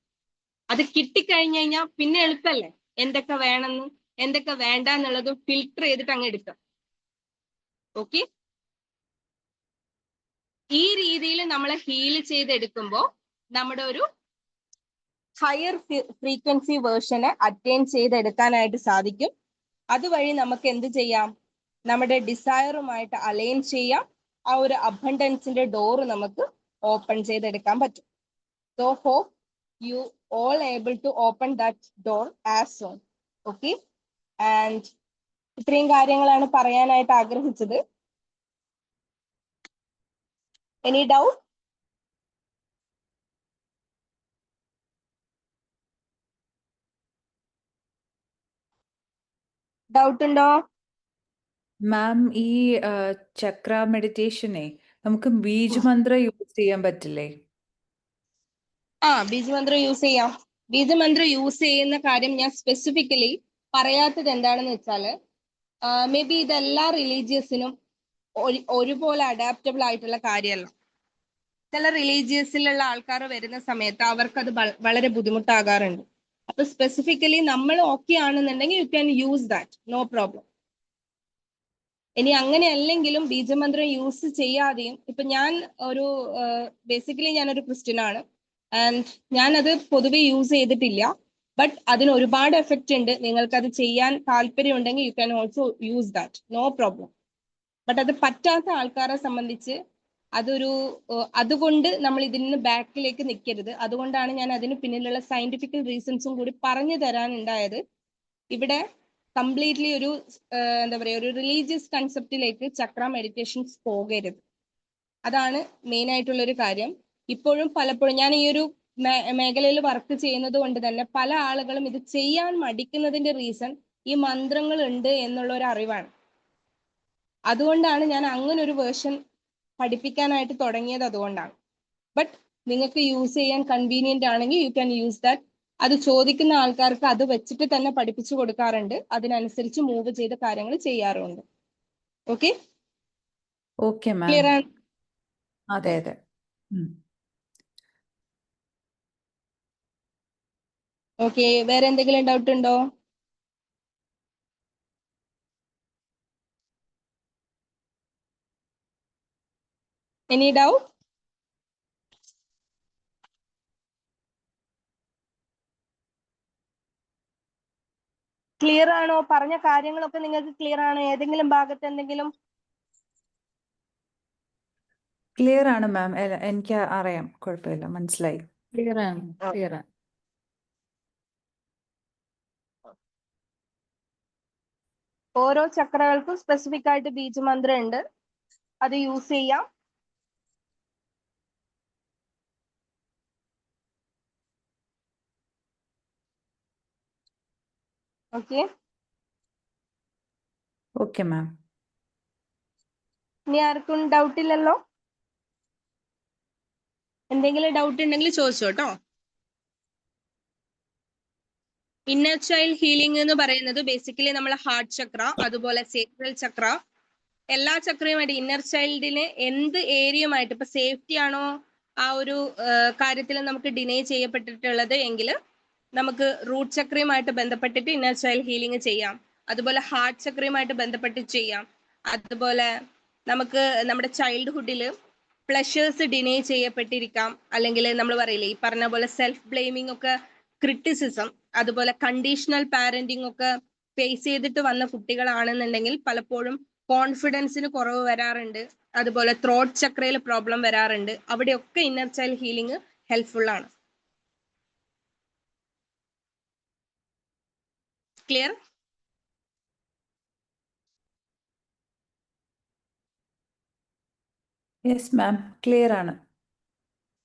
അത് കിട്ടിക്കഴിഞ്ഞു കഴിഞ്ഞാൽ പിന്നെ എളുപ്പമല്ലേ, എന്തൊക്കെ വേണമെന്ന് എന്തൊക്കെ വേണ്ട എന്നുള്ളതും ഫിൽട്ടർ ചെയ്തിട്ട് അങ്ങ് എടുക്കാം. ഓക്കെ, ഈ രീതിയിൽ നമ്മളെ ഹീൽ ചെയ്തെടുക്കുമ്പോൾ നമ്മുടെ ഒരു ഹയർ ഫ്രീക്വൻസി വേർഷനെ അറ്റൈൻ ചെയ്തെടുക്കാനായിട്ട് സാധിക്കും. അതുവഴി നമുക്ക് എന്ത് ചെയ്യാം, നമ്മുടെ ഡിസയറുമായിട്ട് അലൈൻ ചെയ്യാം, ആ ഒരു അബണ്ടൻസിന്റെ ഡോറ് നമുക്ക് ഓപ്പൺ ചെയ്തെടുക്കാൻ പറ്റും. So hope you all able to open that door as soon. Okay, and ഇത്രയും കാര്യങ്ങളാണ് പറയാനായിട്ട് ആഗ്രഹിച്ചത്. Any doubt? ഡൗട്ട് ഉണ്ടോ? മാം ഈ ചക്ര മെഡിറ്റേഷനെ നമുക്ക് ബീജ് മന്ത്ര യൂസ് ചെയ്യാൻ പറ്റില്ലേ? ബീജമന്ത്രം യൂസ് ചെയ്യാം. ബീജമന്ത്രം യൂസ് ചെയ്യുന്ന കാര്യം ഞാൻ സ്പെസിഫിക്കലി പറയാത്തത് എന്താണെന്ന് വെച്ചാല് മേ ബി ഇതെല്ലാ റിലീജിയസിനും ഒരുപോലെ അഡാപ്റ്റബിൾ ആയിട്ടുള്ള കാര്യമല്ല. ചില റിലീജിയസിലുള്ള ആൾക്കാർ വരുന്ന സമയത്ത് അവർക്കത് വളരെ ബുദ്ധിമുട്ടാകാറുണ്ട്. അപ്പൊ സ്പെസിഫിക്കലി നമ്മൾ ഓക്കെ ആണെന്നുണ്ടെങ്കിൽ you can use that, no problem. ഇനി അങ്ങനെ അല്ലെങ്കിലും ബീജമന്ത്രം യൂസ് ചെയ്യാതെയും, ഇപ്പൊ ഞാൻ ഒരു ബേസിക്കലി ഞാനൊരു ക്രിസ്ത്യൻ ആണ് ആൻഡ് ഞാനത് പൊതുവെ യൂസ് ചെയ്തിട്ടില്ല. ബട്ട് അതിന് ഒരുപാട് എഫക്റ്റ് ഉണ്ട്. നിങ്ങൾക്ക് അത് ചെയ്യാൻ താല്പര്യം ഉണ്ടെങ്കിൽ you can also use that, no problem. But അത് പറ്റാത്ത ആൾക്കാരെ സംബന്ധിച്ച് അതുകൊണ്ട് നമ്മൾ ഇതിൽ നിന്ന് ബാക്കിലേക്ക് നിൽക്കരുത്. അതുകൊണ്ടാണ് ഞാൻ അതിന് പിന്നിലുള്ള സയന്റിഫിക്കൽ റീസൺസും കൂടി പറഞ്ഞു തരാനുണ്ടായത്. ഇവിടെ കംപ്ലീറ്റ്ലി ഒരു എന്താ പറയുക, ഒരു റിലീജിയസ് കൺസെപ്റ്റിലേക്ക് ചക്ര മെഡിറ്റേഷൻസ് പോകരുത്. അതാണ് മെയിൻ ആയിട്ടുള്ള ഒരു കാര്യം. ഇപ്പോഴും പലപ്പോഴും ഞാൻ ഈ ഒരു മേഖലയിൽ വർക്ക് ചെയ്യുന്നത് കൊണ്ട് തന്നെ പല ആളുകളും ഇത് ചെയ്യാൻ മടിക്കുന്നതിന്റെ റീസൺ ഈ മന്ത്രങ്ങൾ ഉണ്ട് എന്നുള്ള ഒരു അറിവാണ്. അതുകൊണ്ടാണ് ഞാൻ അങ്ങനെ ഒരു വേർഷൻ പഠിപ്പിക്കാനായിട്ട് തുടങ്ങിയത്. അതുകൊണ്ടാണ്. ബട്ട് നിങ്ങൾക്ക് യൂസ് ചെയ്യാൻ കൺവീനിയന്റ് ആണെങ്കിൽ യു ക്യാൻ യൂസ് ദാറ്റ്. അത് ചോദിക്കുന്ന ആൾക്കാർക്ക് അത് വെച്ചിട്ട് തന്നെ പഠിപ്പിച്ചു കൊടുക്കാറുണ്ട്. അതിനനുസരിച്ച് മൂവ് ചെയ്ത കാര്യങ്ങൾ ചെയ്യാറുണ്ട്. ഓക്കെ, ഓക്കെ മാം. ക്ലിയർ ആണ്? അതെ അതെ. ഓക്കെ, വേറെ എന്തെങ്കിലും ഡൗട്ട് ഉണ്ടോ? Any doubt? ക്ലിയർ ആണോ? പറഞ്ഞ കാര്യങ്ങളൊക്കെ നിങ്ങൾക്ക് ക്ലിയർ ആണോ? ഏതെങ്കിലും ഭാഗത്ത് എന്തെങ്കിലും? ക്ലിയർ ആണ് മാം. എനിക്ക് അറിയാം, കുഴപ്പമില്ല, മനസ്സിലായി. ക്ലിയർ ആണ്, ക്ലിയർ ആണ്. ഓരോ ചക്രകൾക്കും സ്പെസിഫിക് ആയിട്ട് ബീജമന്ത്രം ഉണ്ട്, അത് യൂസ് ചെയ്യാം. ഓക്കെ, ഓക്കെ മാം. ഇനി ആർക്കും ഡൗട്ട് ഇല്ലല്ലോ? എന്തെങ്കിലും ഡൗട്ട് ഉണ്ടെങ്കിൽ ചോദിച്ചോ കേട്ടോ. ഇന്നർ ചൈൽഡ് ഹീലിംഗ് എന്ന് പറയുന്നത് ബേസിക്കലി നമ്മൾ ഹാർട്ട് ചക്ര, അതുപോലെ സേക്രൽ ചക്ര, എല്ലാ ചക്രയുമായിട്ട് ഇന്നർ ചൈൽഡിന് എന്ത് ഏരിയയുമായിട്ട്, ഇപ്പൊ സേഫ്റ്റി ആണോ ആ ഒരു കാര്യത്തിൽ നമുക്ക് ഡിനേ ചെയ്യപ്പെട്ടിട്ടുള്ളത് എങ്കിൽ നമുക്ക് റൂട്ട് ചക്രയുമായിട്ട് ബന്ധപ്പെട്ടിട്ട് ഇന്നർ ചൈൽഡ് ഹീലിംഗ് ചെയ്യാം. അതുപോലെ ഹാർട്ട് ചക്രയുമായിട്ട് ബന്ധപ്പെട്ട് ചെയ്യാം. അതുപോലെ നമുക്ക് നമ്മുടെ ചൈൽഡ്ഹുഡിൽ പ്ലഷേഴ്സ് ഡിനേ ചെയ്യപ്പെട്ടിരിക്കാം, അല്ലെങ്കിൽ നമ്മൾ പറയില്ലേ ഈ പറഞ്ഞ പോലെ സെൽഫ് ബ്ലെയിമിംഗ് ഒക്കെ, ക്രിറ്റിസിസം, അതുപോലെ കണ്ടീഷണൽ പാരന്റിങ് ഒക്കെ ഫേസ് ചെയ്തിട്ട് വന്ന കുട്ടികളാണെന്നുണ്ടെങ്കിൽ പലപ്പോഴും കോൺഫിഡൻസിന് കുറവ് വരാറുണ്ട്. അതുപോലെ ത്രോട്ട് ചക്രയിൽ പ്രോബ്ലം വരാറുണ്ട്. അവിടെയൊക്കെ ഇന്നർ ചൈൽഡ് ഹീലിംഗ് ഹെൽപ്ഫുൾ ആണ്. ക്ലിയർ? യെസ് മാം, ക്ലിയർ ആണ്.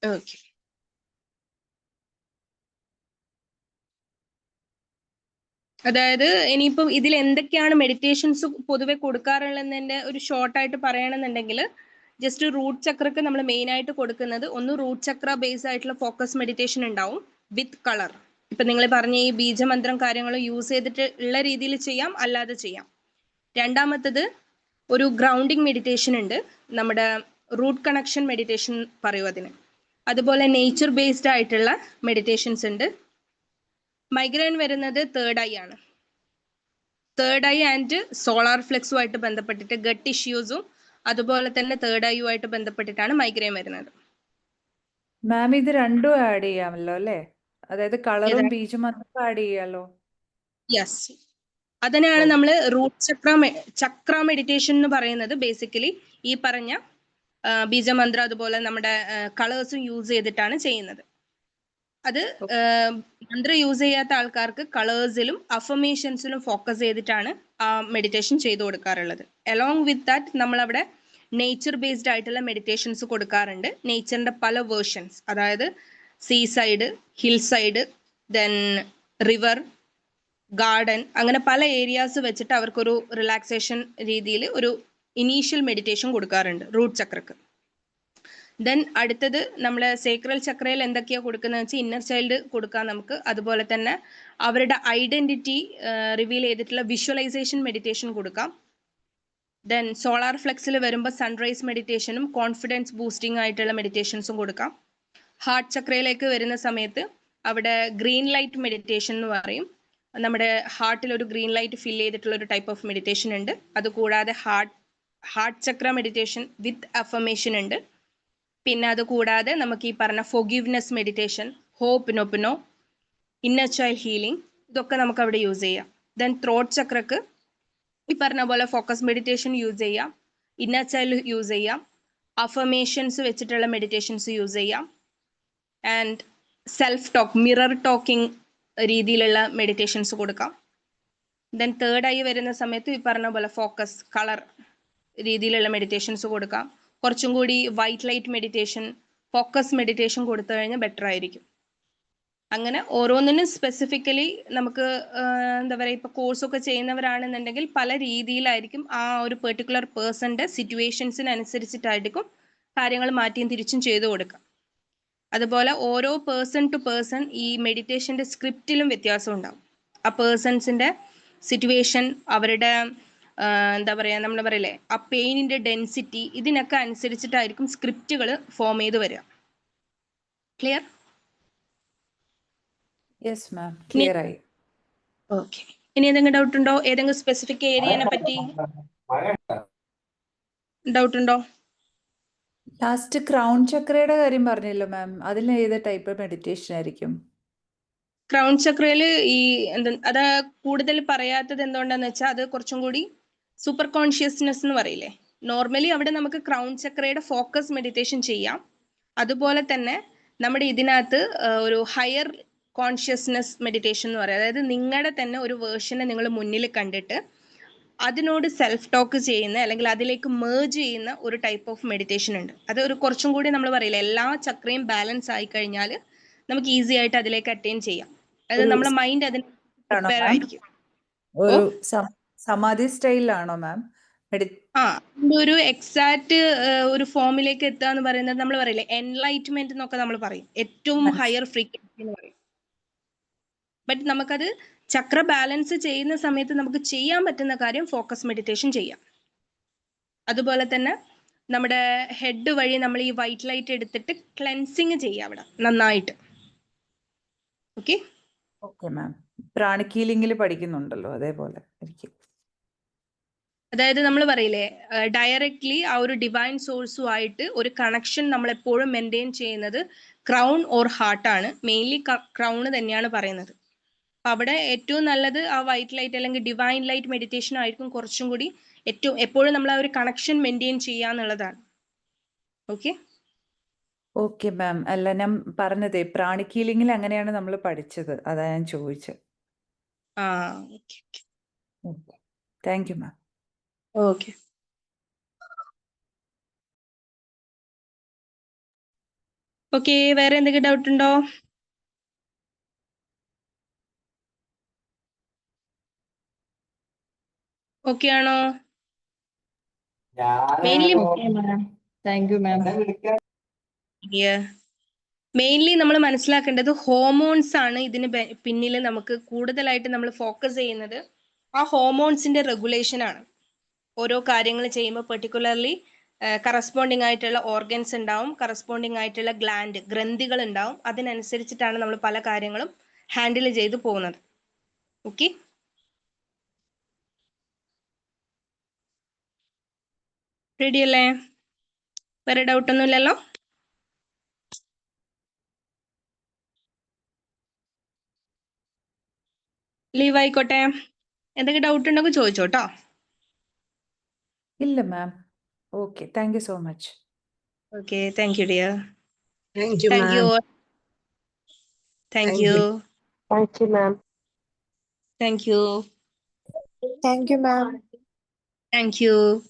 ഓക്കെ, അതായത് ഇനിയിപ്പം ഇതിൽ എന്തൊക്കെയാണ് മെഡിറ്റേഷൻസ് പൊതുവെ കൊടുക്കാറുള്ളതിന്റെ ഒരു ഷോർട്ടായിട്ട് പറയണമെന്നുണ്ടെങ്കിൽ, ജസ്റ്റ് റൂട്ട് ചക്രക്ക് നമ്മൾ മെയിൻ ആയിട്ട് കൊടുക്കുന്നത് ഒന്ന് റൂട്ട് ചക്ര ബേസ് ആയിട്ടുള്ള ഫോക്കസ് മെഡിറ്റേഷൻ ഉണ്ടാവും വിത്ത് കളർ. ഇപ്പൊ നിങ്ങൾ പറഞ്ഞ ഈ ബീജമന്ത്രം കാര്യങ്ങൾ യൂസ് ചെയ്തിട്ട് ഉള്ള രീതിയിൽ ചെയ്യാം, അല്ലാതെ ചെയ്യാം. രണ്ടാമത്തത് ഒരു ഗ്രൗണ്ടിങ് മെഡിറ്റേഷൻ ഉണ്ട്, നമ്മുടെ റൂട്ട് കണക്ഷൻ മെഡിറ്റേഷൻ പറയും അതിന്. അതുപോലെ നേച്ചർ ബേസ്ഡ് ആയിട്ടുള്ള മെഡിറ്റേഷൻസ് ഉണ്ട്. മൈഗ്രെയിൻ വരുന്നത് തേർഡ് ഐ ആണ്. തേർഡ് ഐ ആൻഡ് സോളാർ ഫ്ലെക്സുമായിട്ട് ബന്ധപ്പെട്ടിട്ട്, ഗട്ട് ഇഷ്യൂസും അതുപോലെ തന്നെ തേർഡ് ഐയുമായിട്ട് ബന്ധപ്പെട്ടിട്ടാണ് മൈഗ്രെയിൻ വരുന്നത്. മാം ഇത് രണ്ടും ആഡ് ചെയ്യാമല്ലോ അല്ലേ? അതായത് കളറും ബീജും മന്ത്രവും ആഡ് ചെയ്യാലോ? യെസ്, അതിനാണ് നമ്മൾ റൂട്ട് ചക്ര മെഡിറ്റേഷൻ എന്ന് പറയുന്നത്. ബേസിക്കലി ഈ പറഞ്ഞ ബീജമന്ത്രം അതുപോലെ നമ്മുടെ കളേഴ്സും യൂസ് ചെയ്തിട്ടാണ് ചെയ്യുന്നത്. അത് മന്ത്രം യൂസ് ചെയ്യാത്ത ആൾക്കാർക്ക് കളേഴ്സിലും അഫർമേഷൻസിലും ഫോക്കസ് ചെയ്തിട്ടാണ് മെഡിറ്റേഷൻ ചെയ്തു കൊടുക്കാറുള്ളത്. അലോങ് വിത്ത് ദാറ്റ് നമ്മളവിടെ നേച്ചർ ബേസ്ഡ് ആയിട്ടുള്ള മെഡിറ്റേഷൻസ് കൊടുക്കാറുണ്ട്. നേച്ചറിന്റെ പല വേർഷൻസ്, അതായത് see side, hill side, then river, garden, അങ്ങനെ പല ഏരിയാസ് വെച്ചിട്ട് അവർക്കൊരു റിലാക്സേഷൻ രീതിയിൽ ഒരു ഇനീഷ്യൽ മെഡിറ്റേഷൻ കൊടുക്കാറുണ്ട് റൂട്ട് ചക്രക്ക്. ദെൻ അടുത്തത് നമ്മൾ സേക്രൽ ചക്രയിൽ എന്തൊക്കെയാണ് കൊടുക്കുന്നത് വെച്ചാൽ ഇന്നർ ചൈൽഡ് കൊടുക്കാം നമുക്ക്. അതുപോലെ തന്നെ അവരുടെ ഐഡന്റിറ്റി റിവീൽ ചെയ്തിട്ടുള്ള വിഷ്വലൈസേഷൻ മെഡിറ്റേഷൻ കൊടുക്കാം. ദെൻ സോളാർ ഫ്ലെക്സിൽ വരുമ്പോൾ സൺറൈസ് മെഡിറ്റേഷനും കോൺഫിഡൻസ് ബൂസ്റ്റിംഗ് ആയിട്ടുള്ള മെഡിറ്റേഷൻസും കൊടുക്കാം. ഹാർട്ട് ചക്രയിലേക്ക് വരുന്ന സമയത്ത് അവിടെ ഗ്രീൻ ലൈറ്റ് മെഡിറ്റേഷൻ എന്ന് പറയും. നമ്മുടെ ഹാർട്ടിൽ ഒരു ഗ്രീൻ ലൈറ്റ് ഫിൽ ചെയ്തിട്ടുള്ള ഒരു ടൈപ്പ് ഓഫ് മെഡിറ്റേഷൻ ഉണ്ട്. അതുകൂടാതെ heart chakra meditation with affirmation ഉണ്ട്. പിന്നെ അത് കൂടാതെ നമുക്ക് ഈ പറഞ്ഞ forgiveness meditation, ho'oponopono, inner child healing, ഇതൊക്കെ നമുക്ക് അവിടെ യൂസ് ചെയ്യാം. ദെൻ ത്രോട്ട് ചക്രക്ക് ഈ പറഞ്ഞ പോലെ ഫോക്കസ് മെഡിറ്റേഷൻ യൂസ് ചെയ്യാം, ഇന്നർ ചൈൽഡ് യൂസ് ചെയ്യാം, അഫർമേഷൻസ് വെച്ചിട്ടുള്ള മെഡിറ്റേഷൻസ് യൂസ് ചെയ്യാം, and self talk, mirror talking രീതിയിലുള്ള മെഡിറ്റേഷൻസ് കൊടുക്കാം. ദെൻ തേർഡായി വരുന്ന സമയത്ത് ഈ പറഞ്ഞ പോലെ ഫോക്കസ്, കളർ രീതിയിലുള്ള മെഡിറ്റേഷൻസ് കൊടുക്കാം. കുറച്ചും കൂടി white light meditation, focus meditation കൊടുത്തു കഴിഞ്ഞാൽ ബെറ്റർ ആയിരിക്കും. അങ്ങനെ ഓരോന്നിനും സ്പെസിഫിക്കലി നമുക്ക് എന്താ പറയുക, ഇപ്പോൾ കോഴ്സൊക്കെ ചെയ്യുന്നവരാണെന്നുണ്ടെങ്കിൽ പല രീതിയിലായിരിക്കും ആ ഒരു പെർട്ടിക്കുലർ പേഴ്സന്റെ സിറ്റുവേഷൻസിനനുസരിച്ചിട്ടായിരിക്കും കാര്യങ്ങൾ മാറ്റിയും തിരിച്ചും ചെയ്തു കൊടുക്കുക. അതുപോലെ ഓരോ പേഴ്സൺ ടു പേഴ്സൺ ഈ മെഡിറ്റേഷന്റെ സ്ക്രിപ്റ്റിലും വ്യത്യാസം ഉണ്ടാവും. ആ പേഴ്സൺസിന്റെ സിറ്റുവേഷൻ, അവരുടെ എന്താ പറയുക, നമ്മൾ പറയില്ലേ ആ പെയിനിന്റെ ഡെൻസിറ്റി, ഇതിനൊക്കെ അനുസരിച്ചിട്ടായിരിക്കും സ്ക്രിപ്റ്റുകൾ ഫോം ചെയ്ത് വരിക. ക്ലിയർ? യെസ് മാം, ക്ലിയർ ആയി. ഓക്കെ. ഇനി ഏതെങ്കിലും ഡൗട്ട് ഉണ്ടോ? ഏതെങ്കിലും സ്പെസിഫിക് ഏരിയനെ പറ്റി ഡൗട്ട് ഉണ്ടോ? ലാസ്റ്റ് ക്രൗൺ ചക്രയുടെ കാര്യം പറഞ്ഞല്ലോ മാം, അതിൽ ഏത് ടൈപ്പ് മെഡിറ്റേഷൻ ആയിരിക്കും? ക്രൗൺ ചക്രയില് ഈ അത് കൂടുതൽ പറയാത്തത് എന്തുകൊണ്ടാന്ന് വെച്ചാൽ അത് കുറച്ചും കൂടി സൂപ്പർ കോൺഷ്യസ്നെസ് എന്ന് പറയില്ലേ. നോർമലി അവിടെ നമുക്ക് ക്രൗൺ ചക്രയുടെ ഫോക്കസ് മെഡിറ്റേഷൻ ചെയ്യാം. അതുപോലെ തന്നെ നമ്മുടെ ഇതിനകത്ത് ഒരു ഹയർ കോൺഷ്യസ്നെസ് മെഡിറ്റേഷൻ എന്ന് പറയും. അതായത് നിങ്ങളുടെ തന്നെ ഒരു വേർഷനെ നിങ്ങൾ മുന്നിൽ കണ്ടിട്ട് അതിനോട് സെൽഫ് ടോക്ക് ചെയ്യുന്ന, അല്ലെങ്കിൽ അതിലേക്ക് മേർജ് ചെയ്യുന്ന ഒരു ടൈപ്പ് ഓഫ് മെഡിറ്റേഷൻ ഉണ്ട്. അത് ഒരു കുറച്ചും കൂടി നമ്മൾ പറയില്ല, എല്ലാ ചക്രയും ബാലൻസ് ആയി കഴിഞ്ഞാൽ നമുക്ക് ഈസി ആയിട്ട് അതിലേക്ക് അറ്റൈൻ ചെയ്യാം. അതായത് നമ്മുടെ മൈൻഡ് അതിന് പ്രിപ്പയർ ആയിരിക്കും. ഒരു സമാധി സ്റ്റൈലാണോ മാം? ഒരു എക്സാക്ട് ഒരു ഫോമിലേക്ക് എത്തുക എന്ന് പറയുന്നത് നമ്മൾ പറയില്ലേ എൻലൈറ്റ്മെന്റ് എന്നൊക്കെ നമ്മൾ പറയും, ഏറ്റവും ഹയർ ഫ്രീക്വൻസി എന്ന് പറയും. ബട്ട് നമുക്കത് ചക്ര ബാലൻസ് ചെയ്യുന്ന സമയത്ത് നമുക്ക് ചെയ്യാൻ പറ്റുന്ന കാര്യം ഫോക്കസ് മെഡിറ്റേഷൻ ചെയ്യാം. അതുപോലെ തന്നെ നമ്മുടെ ഹെഡ് വഴി നമ്മൾ ഈ വൈറ്റ് ലൈറ്റ് എടുത്തിട്ട് ക്ലെൻസിങ് ചെയ്യാം അവിടെ നന്നായിട്ട്. ഓക്കെ ഓക്കെ മാം, പ്രാണിക് ഹീലിംഗിൽ പഠിക്കുന്നുണ്ടല്ലോ അതേപോലെ ആയിരിക്കും. അതായത് നമ്മൾ പറയില്ലേ ഡയറക്ട്ലി ആ ഒരു ഡിവൈൻ സോഴ്സുമായിട്ട് ഒരു കണക്ഷൻ നമ്മൾ എപ്പോഴും മെയിൻറ്റെയിൻ ചെയ്യുന്നത് ക്രൗൺ ഓർ ഹാർട്ടാണ്. മെയിൻലി ക്രൗൺ തന്നെയാണ് പറയുന്നത്. അപ്പൊ അവിടെ ഏറ്റവും നല്ലത് ആ വൈറ്റ് ലൈറ്റ് അല്ലെങ്കിൽ ഡിവൈൻ ലൈറ്റ് മെഡിറ്റേഷൻ ആയിരിക്കും കുറച്ചും കൂടി എപ്പോഴും നമ്മൾ ആ ഒരു കണക്ഷൻ മെയിൻറ്റെയിൻ ചെയ്യാന്നുള്ളതാണ്. ഓക്കെ ഓക്കെ മാം, അല്ല ഞാൻ പറഞ്ഞതേ പ്രാണിക് ഹീലിംഗിൽ അങ്ങനെയാണ് നമ്മൾ പഠിച്ചത്, അതാ ഞാൻ ചോദിച്ചത്. Thank you ma'am. Okay. Okay, വേറെ എന്തെങ്കിലും ഡൗട്ട് ഉണ്ടോ? ഓക്കെ ആണോ? Mainly thank you ma'am. Mainly നമ്മൾ മനസ്സിലാക്കേണ്ടത് ഹോർമോൺസ് ആണ് ഇതിന് പിന്നിൽ നമുക്ക് കൂടുതലായിട്ട് നമ്മൾ ഫോക്കസ് ചെയ്യുന്നത്. ആ ഹോർമോൺസിന്റെ റെഗുലേഷൻ ആണ്. ഓരോ കാര്യങ്ങൾ ചെയ്യുമ്പോൾ പെർട്ടിക്കുലർലി കറസ്പോണ്ടിങ് ആയിട്ടുള്ള ഓർഗൻസ് ഉണ്ടാവും, കറസ്പോണ്ടിങ് ആയിട്ടുള്ള ഗ്രന്ഥികൾ ഉണ്ടാവും. അതിനനുസരിച്ചിട്ടാണ് നമ്മൾ പല കാര്യങ്ങളും ഹാൻഡിൽ ചെയ്ത് പോകുന്നത്. ഓക്കെ, റെഡി അല്ലേ? വേറെ ഡൗട്ട് ഒന്നും ഇല്ലല്ലോ? ലീവ് ആയിക്കോട്ടെ. എന്തെങ്കിലും ഡൗട്ട് ഉണ്ടെങ്കിൽ ചോദിച്ചോട്ടോ. ഇല്ല ma'am. Okay, thank you so much. Okay, thank you dear. Thank you, thank you. ma'am. Thank you. Thank you, ma'am. Thank you. Thank you, ma'am. Thank you.